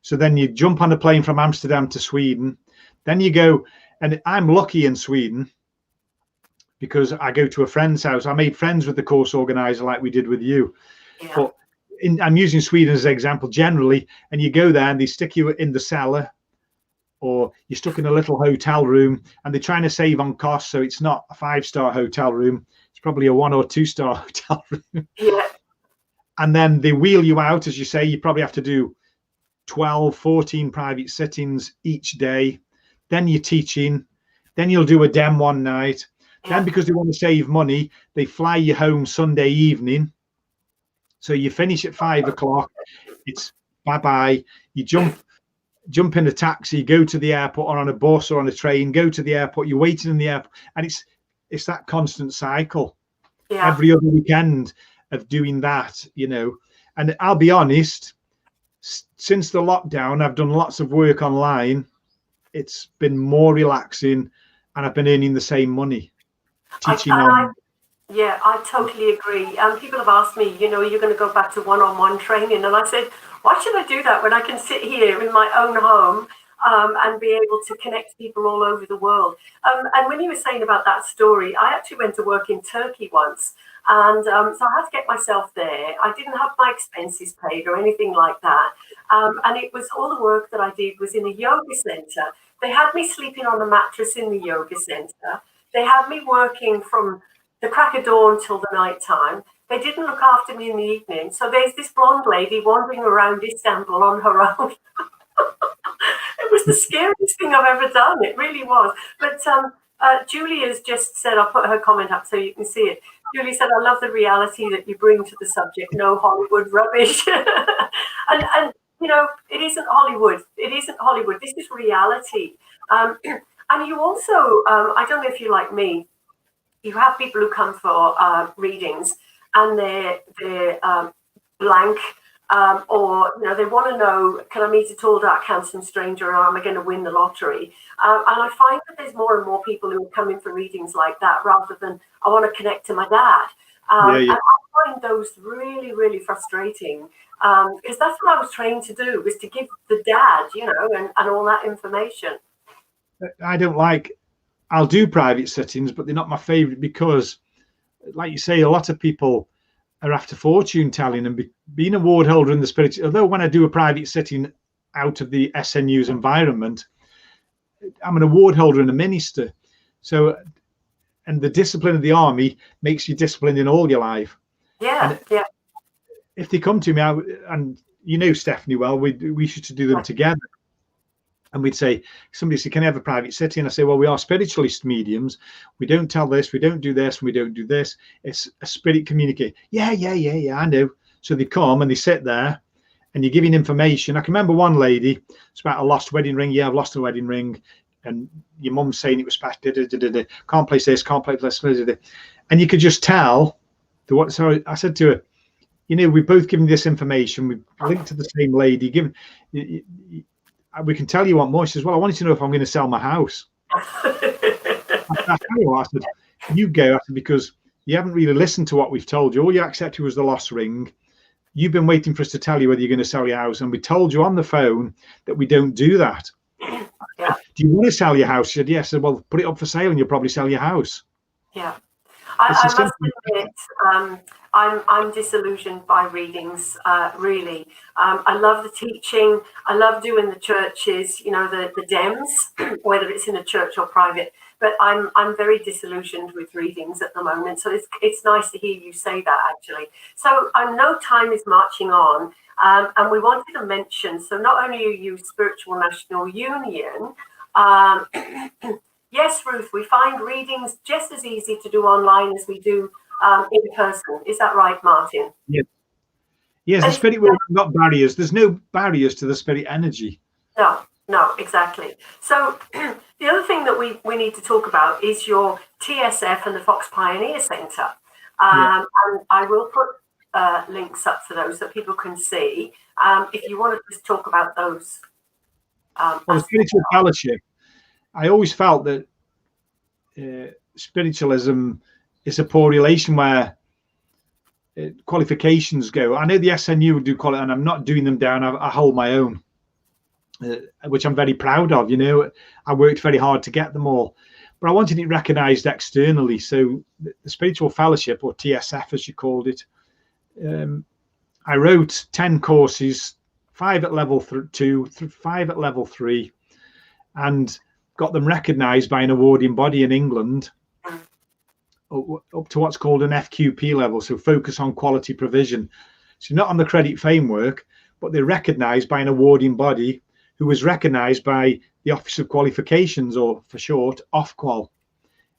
So then you jump on a plane from Amsterdam to Sweden. Then you go, and I'm lucky in Sweden because I go to a friend's house. I made friends with the course organizer like we did with you. Yeah. But I'm using Sweden as an example generally, and you go there and they stick you in the cellar or you're stuck in a little hotel room and they're trying to save on costs, so it's not a 5-star hotel room, it's probably a 1 or 2-star hotel room. Yeah. And then they wheel you out, as you say, you probably have to do 12, 14 private sittings each day. Then you're teaching, then you'll do a dem one night. Then, because they want to save money, they fly you home Sunday evening. So you finish at 5 o'clock, it's bye-bye. You jump in a taxi, go to the airport, or on a bus or on a train, go to the airport, you're waiting in the airport, and it's that constant cycle. Every other weekend of doing that, and I'll be honest, since the lockdown I've done lots of work online. It's been more relaxing and I've been earning the same money teaching on. I totally agree. People have asked me, you're going to go back to one-on-one training, and I said, why should I do that when I can sit here in my own home and be able to connect people all over the world? And when you were saying about that story, I actually went to work in Turkey once. And so I had to get myself there. I didn't have my expenses paid or anything like that. And it was all the work that I did was in a yoga center. They had me sleeping on a mattress in the yoga center. They had me working from the crack of dawn till the night time. They didn't look after me in the evening. So there's this blonde lady wandering around Istanbul on her own. It was the scariest thing I've ever done. It really was. But Julia's just said, I'll put her comment up so you can see it. Julie said, I love the reality that you bring to the subject. No Hollywood rubbish. and it isn't Hollywood. It isn't Hollywood. This is reality. And you also, I don't know if you're like me, you have people who come for readings and they're blank, or they want to know, can I meet a tall, dark, handsome stranger, or am I going to win the lottery? And I find that there's more and more people who are coming for readings like that, rather than I want to connect to my dad. And I find those really, really frustrating, because that's what I was trained to do, was to give the dad, and all that information. I'll do private sittings, but they're not my favorite because, like you say, a lot of people are after fortune telling, and being a ward holder in the spirit. Although when I do a private sitting out of the SNU's environment, I'm an award holder and a minister. So, and the discipline of the army makes you disciplined in all your life. Yeah. If they come to me, and Stephanie well, we used to do them together. And we'd say, somebody said, can I have a private sitting? And I say, well, we are spiritualist mediums. We don't tell this, we don't do this, we don't do this. It's a spirit communicate. Yeah, I know. So they come and they sit there and you're giving information. I can remember one lady, it's about a lost wedding ring. Yeah, I've lost a wedding ring. And your mum's saying it was past, can't place this, can't place this. And you could just tell. So I said to her, we've both given this information. We've linked to the same lady. We can tell you what more. She says, well, I wanted to know if I'm going to sell my house. I tell you what, I said, you go. I said, because you haven't really listened to what we've told you. All you accepted was the lost ring. You've been waiting for us to tell you whether you're going to sell your house. And we told you on the phone that we don't do that. Yeah. Do you want to sell your house? She said, yes. I said, well, put it up for sale and you'll probably sell your house. Yeah. I must admit, I'm disillusioned by readings, really. I love the teaching. I love doing the churches, the dems, whether it's in a church or private. But I'm very disillusioned with readings at the moment. So it's nice to hear you say that, actually. So I know time is marching on, and we wanted to mention, so not only are you Spiritual National Union, yes, Ruth, we find readings just as easy to do online as we do in person. Is that right, Martin? Yes. Yes, the spirit world has got barriers. There's no barriers to the spirit energy. No, exactly. So the other thing that we need to talk about is your TSF and the Fox Pioneer Centre. And I will put links up for those so people can see. If you want to just talk about those. Well, the spiritual fellowship, I always felt that spiritualism is a poor relation where qualifications go. I know the SNU do call it, and I'm not doing them down. I hold my own, which I'm very proud of. I worked very hard to get them all, but I wanted it recognised externally. So the spiritual fellowship, or TSF as you called it, I wrote 10 courses, 5 at level 2, 5 at level 3. and got them recognised by an awarding body in England up to what's called an FQP level, so focus on quality provision. So not on the credit framework, but they're recognised by an awarding body who was recognised by the Office of Qualifications, or for short, Ofqual.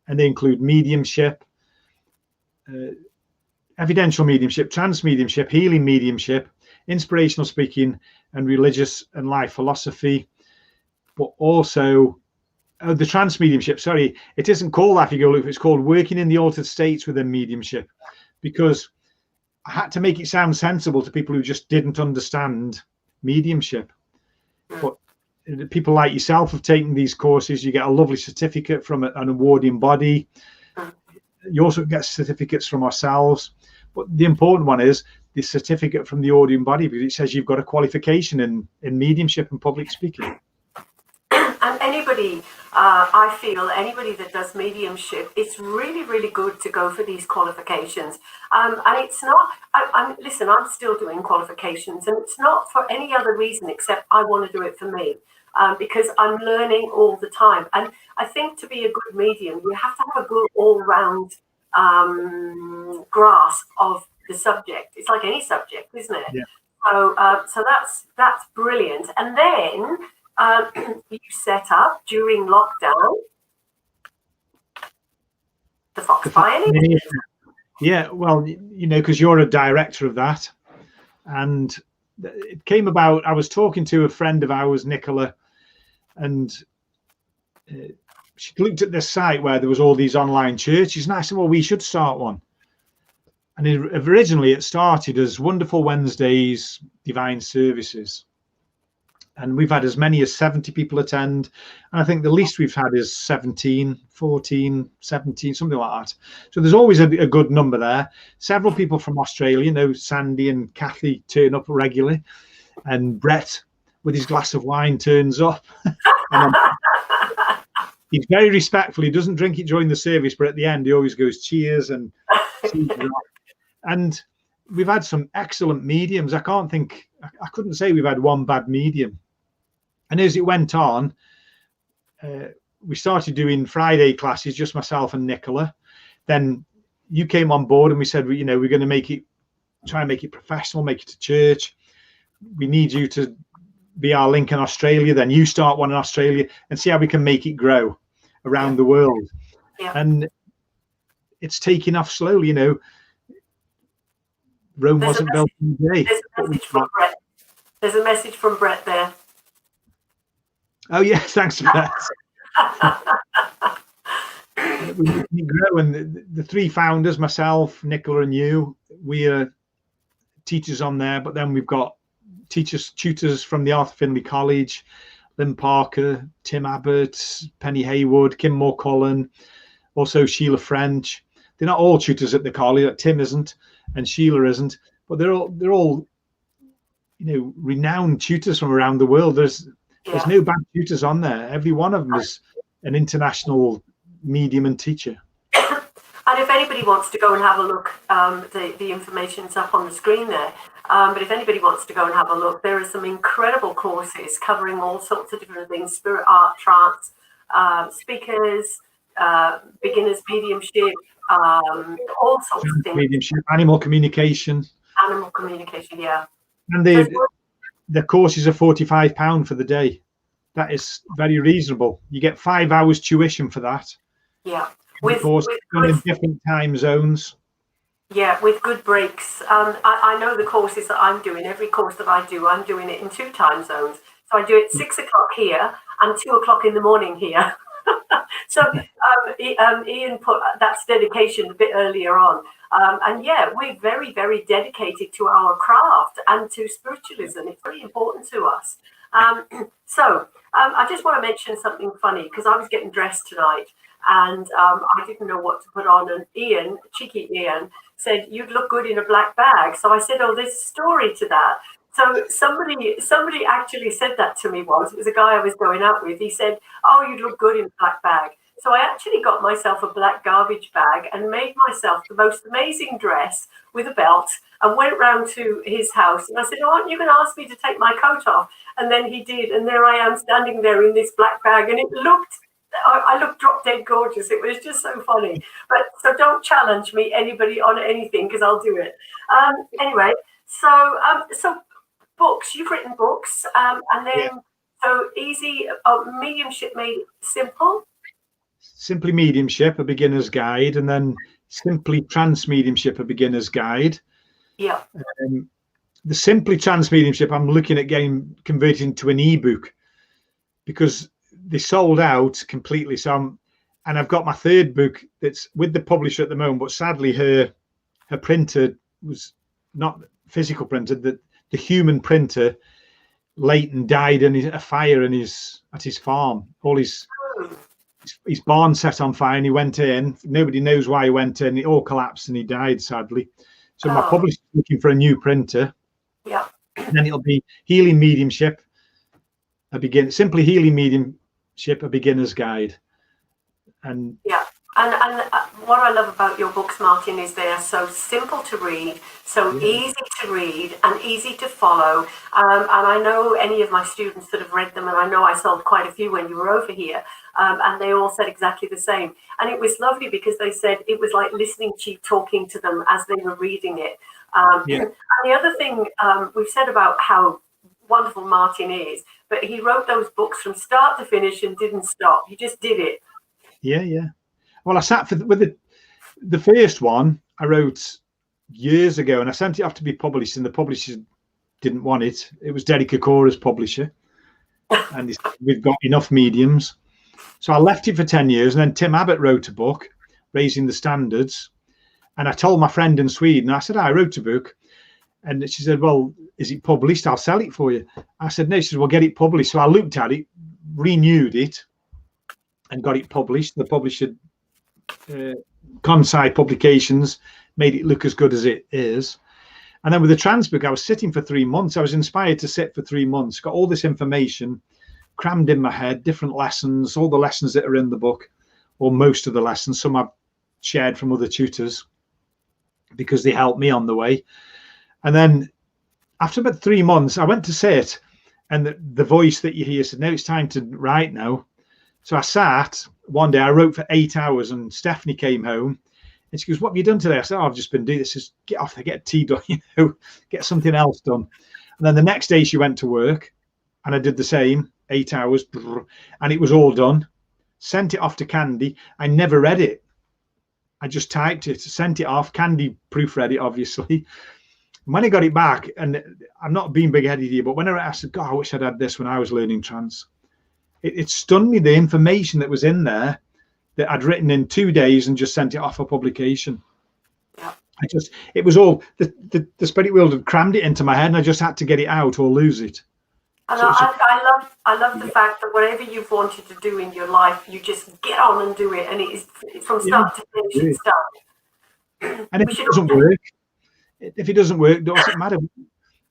And they include mediumship, evidential mediumship, trance mediumship, healing mediumship, inspirational speaking, and religious and life philosophy. But also the trance mediumship, sorry, it isn't called that if you go look, it's called working in the altered states within mediumship, because I had to make it sound sensible to people who just didn't understand mediumship. But people like yourself have taken these courses. You get a lovely certificate from an awarding body. You also get certificates from ourselves. But the important one is the certificate from the awarding body, because it says you've got a qualification in mediumship and public speaking. And anybody, I feel, anybody that does mediumship, it's really, really good to go for these qualifications. And it's not, listen, I'm still doing qualifications, and it's not for any other reason except I want to do it for me, because I'm learning all the time. And I think to be a good medium, you have to have a good all-round grasp of the subject. It's like any subject, isn't it? Yeah. So that's brilliant. And then you set up during lockdown the Fox Pioneer. Yeah, well, you know, because you're a director of that, and it came about. I was talking to a friend of ours, Nicola, and she looked at this site where there was all these online churches, and I said, well, we should start one. And originally it started as Wonderful Wednesdays Divine Services. And we've had as many as 70 people attend. And I think the least we've had is 17, 14, 17, something like that. So there's always a good number there. Several people from Australia, you know, Sandy and Kathy turn up regularly. And Brett, with his glass of wine, turns up. And he's very respectful. He doesn't drink it during the service, but at the end, he always goes, cheers. And we've had some excellent mediums. I couldn't say we've had one bad medium. And as it went on, we started doing Friday classes, just myself and Nicola. Then you came on board and we said, you know, we're going to try and make it professional, make it a church. We need you to be our link in Australia. Then you start one in Australia and see how we can make it grow around the world. Yeah. And it's taking off slowly, you know. Rome wasn't built in a day. There's a message from Brett there. Oh yeah, thanks, Brett. We grow, and the three founders, myself, Nicola, and you, we are teachers on there. But then we've got tutors from the Arthur Findlay College, Lynn Parker, Tim Abbott, Penny Haywood, Kim Moore-Cullen, also Sheila French. They're not all tutors at the college. Like Tim isn't, and Sheila isn't, but they're all, you know, renowned tutors from around the world. There's no bad tutors on there. Every one of them is an international medium and teacher. And if anybody wants to go and have a look, the information's up on the screen there. But if anybody wants to go and have a look, there are some incredible courses covering all sorts of different things: spirit, art, trance, speakers, beginners mediumship, all sorts of things. Mediumship, animal communication. Animal communication, yeah. And the courses are £45 for the day. That is very reasonable. You get 5 hours tuition for that. Yeah. With in different time zones. Yeah, with good breaks. I know the courses that I'm doing, every course that I do, I'm doing it in 2 time zones. So I do it 6 o'clock here and 2 o'clock in the morning here. So Ian put that's dedication a bit earlier on. And yeah, we're very, very dedicated to our craft and to spiritualism. It's very important to us. So I just want to mention something funny, because I was getting dressed tonight and I didn't know what to put on. And Ian, cheeky Ian, said, you'd look good in a black bag. So I said, oh, there's a story to that. So somebody actually said that to me once. It was a guy I was going out with. He said, oh, you'd look good in a black bag. So I actually got myself a black garbage bag and made myself the most amazing dress with a belt and went round to his house. And I said, oh, aren't you going to ask me to take my coat off? And then he did. And there I am standing there in this black bag. And I looked drop dead gorgeous. It was just so funny. But so don't challenge me, anybody, on anything, because I'll do it. Anyway, so books, you've written books. And then, so easy, mediumship made simple. Simply Mediumship, a beginner's guide, and then Simply Trance Mediumship, a beginner's guide. Yeah. The Simply Trance Mediumship, I'm looking at getting converted into an ebook because they sold out completely. So I've got my third book that's with the publisher at the moment, but sadly her printer was not physical printer. The human printer, Leighton, died in a fire at his farm. All his barn set on fire and he went in. Nobody knows why he went in. It all collapsed and he died, sadly. So my publisher's looking for a new printer. Yeah. And then it'll be Healing Mediumship, Simply Healing Mediumship, a beginner's guide. And yeah. And what I love about your books, Martin, is they are so simple to read, so easy to read and easy to follow. And I know any of my students that have read them, and I know I sold quite a few when you were over here, and they all said exactly the same. And it was lovely because they said it was like listening to you talking to them as they were reading it. And the other thing we've said about how wonderful Martin is, but he wrote those books from start to finish and didn't stop. He just did it. Yeah. Well, I sat with the first one I wrote years ago, and I sent it off to be published, and the publisher didn't want it. It was Derek Akora's publisher, and we've got enough mediums. So I left it for 10 years, and then Tim Abbott wrote a book, Raising the Standards, and I told my friend in Sweden, I said, I wrote a book, and she said, well, is it published? I'll sell it for you. I said, no. She said, well, get it published. So I looked at it, renewed it, and got it published. The publisher, Consci Publications, made it look as good as it is. And then with the trans book, I was sitting for 3 months. I was inspired to sit for 3 months, got all this information crammed in my head, different lessons, all the lessons that are in the book, or most of the lessons. Some I've shared from other tutors because they helped me on the way. And then after about 3 months, I went to sit, and the voice that you hear said, no, it's time to write now. So I sat one day, I wrote for 8 hours, and Stephanie came home and she goes, what have you done today? I said, oh, I've just been doing this. Just get off there, get tea done, get something else done. And then the next day she went to work and I did the same, 8 hours, and it was all done. Sent it off to Candy. I never read it. I just typed it, sent it off. Candy proofread it, obviously. When I got it back, and I'm not being big-headed here, but when I said, God, I wish I'd had this when I was learning trance. It stunned me, the information that was in there that I'd written in 2 days and just sent it off for publication. Yeah. It was all, the spirit wheel had crammed it into my head, and I just had to get it out or lose it. And I love the fact that whatever you've wanted to do in your life, you just get on and do it, and it's from start to finish. It's done. And if it doesn't work, it doesn't matter.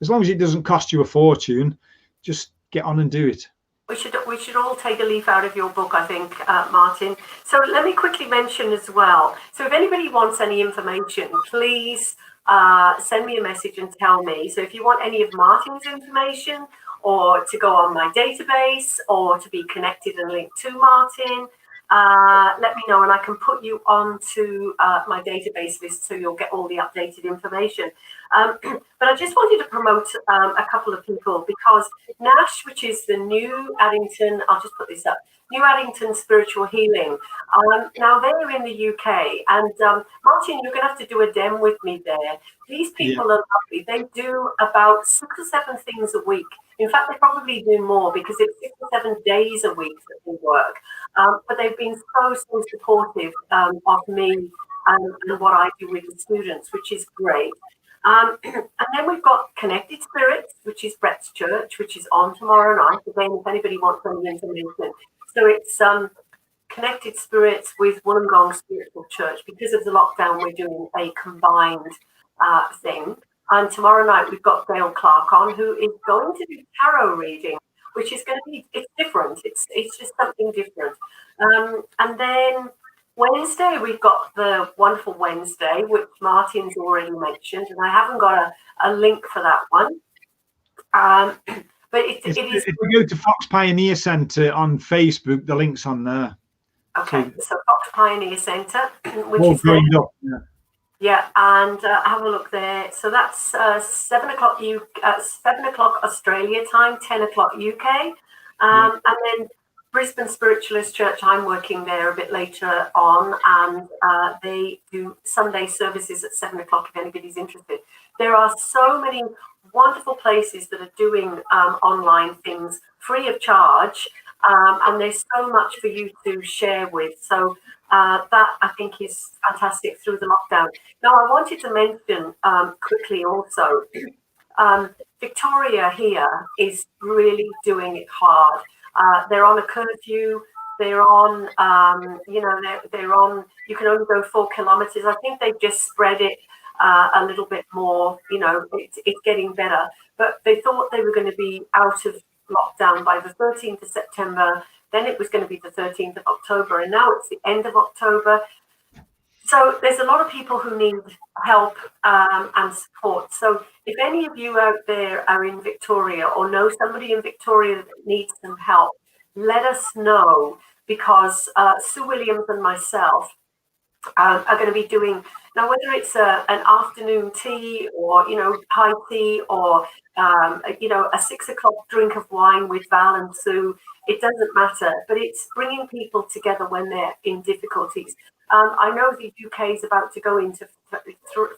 As long as it doesn't cost you a fortune, just get on and do it. We should all take a leaf out of your book, I think, Martin. So let me quickly mention as well. So if anybody wants any information, please send me a message and tell me. So if you want any of Martin's information, or to go on my database, or to be connected and linked to Martin, let me know, and I can put you onto my database list so you'll get all the updated information. But I just wanted to promote a couple of people, because Nash, which is the New Addington, I'll just put this up, New Addington Spiritual Healing. Now they're in the UK, and Martin, you're going to have to do a dem with me there. These people are lovely. They do about 6 or 7 things a week. In fact, they probably do more, because it's 6 or 7 days a week that they work. But they've been so supportive of me and what I do with the students, which is great. And then we've got Connected Spirits, which is Brett's Church, which is on tomorrow night. Again, if anybody wants any information. So it's Connected Spirits with Wollongong Spiritual Church. Because of the lockdown, we're doing a combined thing. And tomorrow night, we've got Dale Clark on, who is going to do tarot reading. which is going to be, it's different. It's just something different. And then Wednesday, we've got the Wonderful Wednesday, which Martin's already mentioned, and I haven't got a link for that one. But it is. If you go to Fox Pioneer Centre on Facebook, the link's on there. Okay, so Fox Pioneer Centre, which is there. Up, yeah, and have a look there. So that's 7 o'clock 7 o'clock Australia time, 10 o'clock UK, and then Brisbane Spiritualist Church. I'm working there a bit later on, and they do Sunday services at 7 o'clock. If anybody's interested, there are so many wonderful places that are doing online things free of charge, and there's so much for you to share with. So that I think is fantastic through the lockdown. Now I wanted to mention quickly also, Victoria here is really doing it hard. They're on a curfew. They're on, they're on. You can only go 4 kilometres. I think they've just spread it a little bit more. It's getting better. But they thought they were going to be out of lockdown by the 13th of September. Then it was going to be the 13th of October, and now it's the end of October. So there's a lot of people who need help and support. So if any of you out there are in Victoria or know somebody in Victoria that needs some help, let us know, because Sue Williams and myself are going to be doing, now whether it's an afternoon tea or, high tea or, a 6 o'clock drink of wine with Val and Sue, it doesn't matter, but it's bringing people together when they're in difficulties. I know the UK is about to go into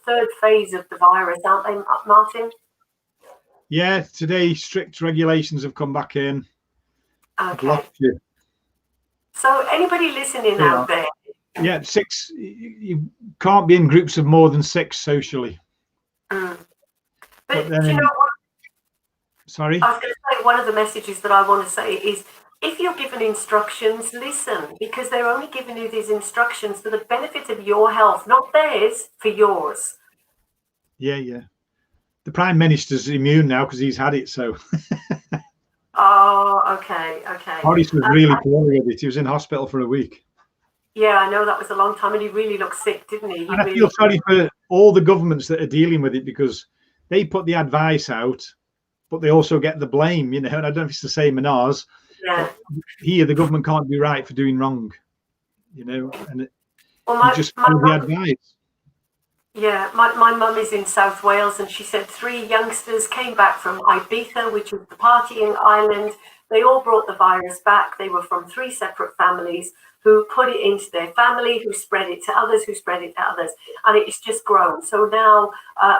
third phase of the virus, aren't they, Martin? Yeah, today strict regulations have come back in. Okay. So anybody listening out there? Yeah, 6. You can't be in groups of more than 6 socially. But then, you know what? Sorry? I was going to say, one of the messages that I want to say is, if you're given instructions, listen, because they're only giving you these instructions for the benefit of your health, not theirs, for yours. Yeah. The Prime Minister's immune now because he's had it, so. Oh, okay. Boris was really poor with it. He was in hospital for a week. Yeah, I know, that was a long time, and he really looked sick, didn't he? And I feel sorry for all the governments that are dealing with it, because they put the advice out, but they also get the blame, and I don't know if it's the same in ours. Yeah. Here, the government can't be right for doing wrong, and you just follow the advice. Yeah, my mum is in South Wales, and she said 3 youngsters came back from Ibiza, which is the partying island. They all brought the virus back. They were from 3 separate families who put it into their family, who spread it to others, and it's just grown. So now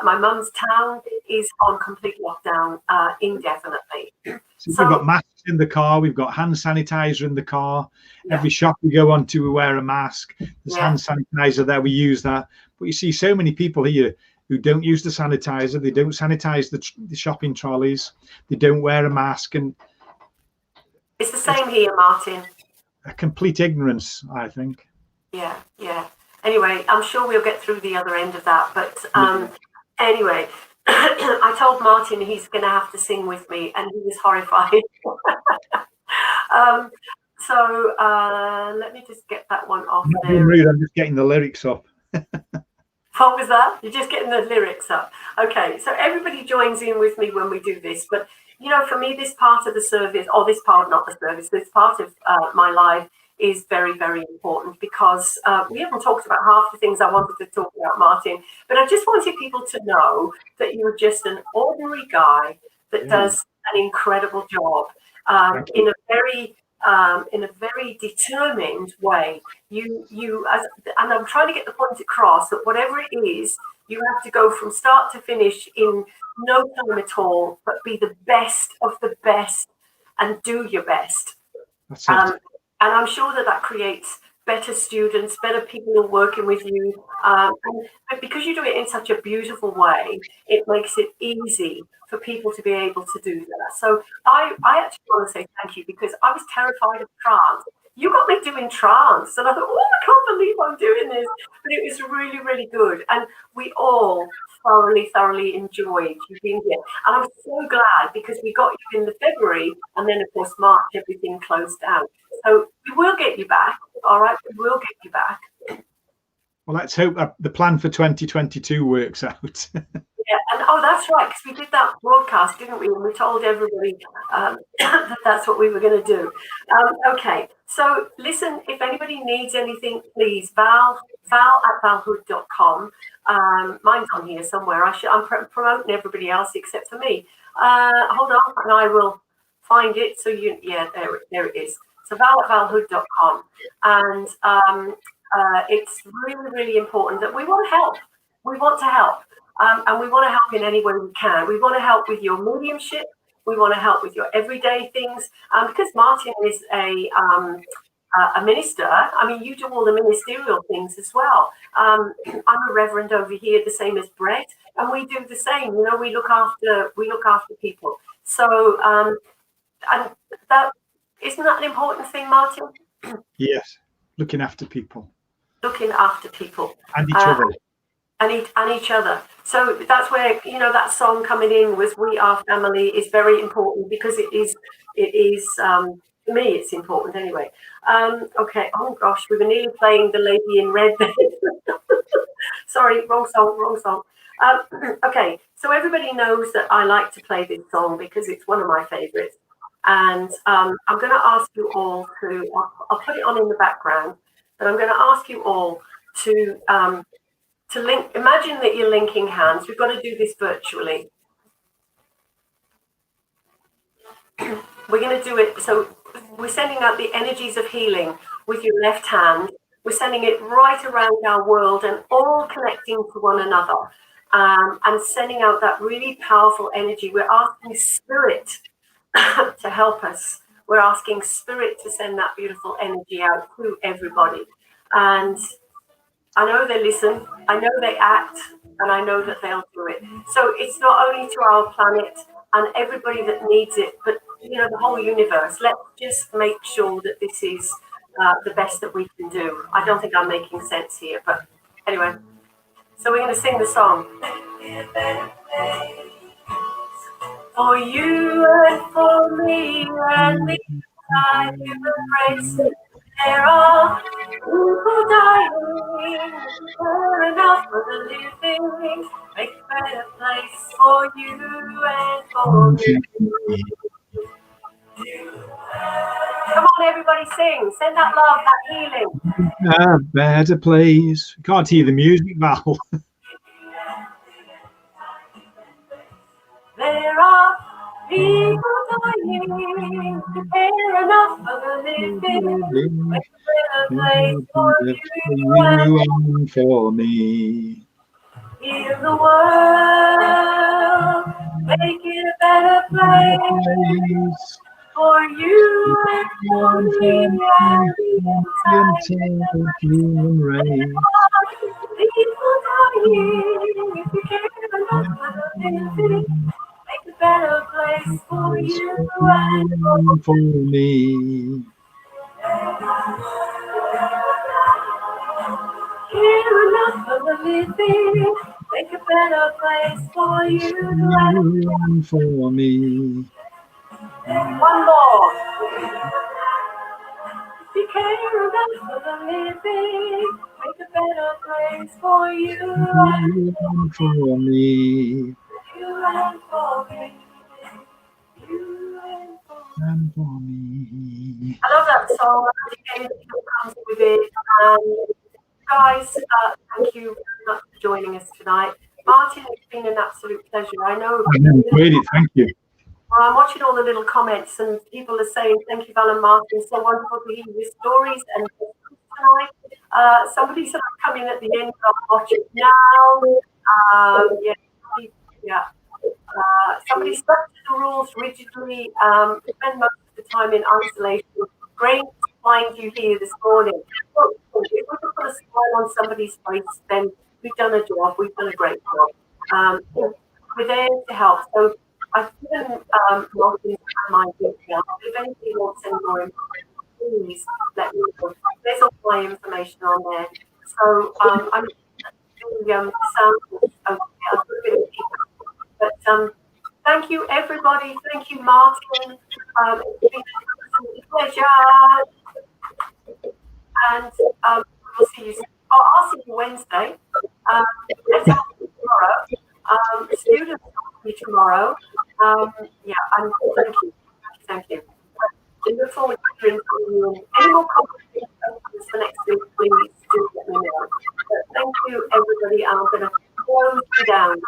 my mum's town is on complete lockdown indefinitely. So we've got masks in the car, we've got hand sanitizer in the car. Yeah. Every shop we go on to, we wear a mask. There's hand sanitizer there, we use that. But you see so many people here who don't use the sanitizer, they don't sanitize the shopping trolleys, they don't wear a mask. And it's the same here, Martin. A complete ignorance, I think. Yeah. Anyway, I'm sure we'll get through the other end of that. But anyway, I told Martin he's going to have to sing with me, and he was horrified. So let me just get that one off. I'm not being rude, I'm just getting the lyrics up. What was that? You're just getting the lyrics up. Okay, so everybody joins in with me when we do this. But for me, this part of the service, or this part, not the service, this part of my life is very, very important, because we haven't talked about half the things I wanted to talk about, Martin. But I just wanted people to know that you're just an ordinary guy that does an incredible job in a very determined way. And I'm trying to get the point across that whatever it is, you have to go from start to finish in no time at all, but be the best of the best and do your best. That's it. And I'm sure that creates better students, better people who are working with you. And because you do it in such a beautiful way, it makes it easy for people to be able to do that. So I actually want to say thank you, because I was terrified of trance. You got me doing trance, and I thought, oh, I can't believe I'm doing this. But it was really, really good. And we all thoroughly enjoyed you being here. And I'm so glad, because we got you in the February, and then, of course, March, everything closed down. So we will get you back. All right, we will get you back. Well, let's hope that the plan for 2022 works out. Yeah, and that's right, because we did that broadcast, didn't we? And we told everybody that that's what we were going to do. Okay, so listen, if anybody needs anything, please, val@valhood.com. Mine's on here somewhere. I'm promoting everybody else except for me. Hold on, and I will find it. So there it is. So val@valhood.com, and it's really important that we want to help. We want to help. And we want to help in any way we can. We want to help with your mediumship. We want to help with your everyday things. Because Martin is a minister, I mean, you do all the ministerial things as well. I'm a reverend over here, the same as Brett, and we do the same. You know, we look after people. So, and that isn't that an important thing, Martin? Yes, looking after people. Looking after people. And each other. And each other. So that's where, you know, that song coming in was "We Are Family" is very important, because it is for me, it's important anyway. Okay, oh gosh, we were nearly playing The Lady in Red. Sorry, wrong song. Okay, so everybody knows that I like to play this song because it's one of my favorites. And I'm going to ask you all to, I'll put it on in the background, but I'm going to ask you all to link. Imagine that you're linking hands. We've got to do this virtually. We're going to do it. So we're sending out the energies of healing with your left hand. We're sending it right around our world and all connecting to one another, and sending out that really powerful energy. We're asking Spirit to help us. We're asking Spirit to send that beautiful energy out to everybody. And I know they listen, I know they act, and I know that they'll do it. So it's not only to our planet and everybody that needs it, but, you know, the whole universe. Let's just make sure that this is the best that we can do. I don't think I'm making sense here, but anyway. So we're going to sing the song. For you and for me and the entire human race. There are people dying, fair enough for the living. Make a better place for you and for me. Come on, everybody, sing. Send that love, that healing. A better place. Can't hear the music, Val. There are people dying, fair enough for the living. Make a better place for you and for me. Heal the world, make it a better place for you and for me and the entire human race. People dying, if you care enough for the living, make a better place for you and for me. Care enough for the living, make a better place for you and for me. One more. If you care enough for the living, make a better place for you and for me. You and for me. You and for me. I love that song. I think anything that comes with it. Guys, thank you very much for joining us tonight. Martin, it's been an absolute pleasure. I know. Thank you. I'm watching all the little comments, and people are saying, thank you, Val and Martin. So wonderful to hear your stories. And tonight, somebody said I'm coming at the end, I'll watch it now. Somebody stuck to the rules rigidly, spend most of the time in isolation. Great to find you here this morning. Well, if we can put a smile on somebody's face, then we've done a job. We've done a great job. We're there to help. So I've given Martin my details. If anybody wants any more information, please let me know. There's all my information on there. So I'm the sound okay. I'll put a bit of feedback. But thank you, everybody. Thank you, Martin. It's been a pleasure. And we'll see you soon. Oh, I'll see you Wednesday. Let's have tomorrow. Students will be tomorrow. Yeah, and thank you. I look forward to hearing from you. Any more comments for next week, please do let me know. But thank you, everybody. I'm going to close you down.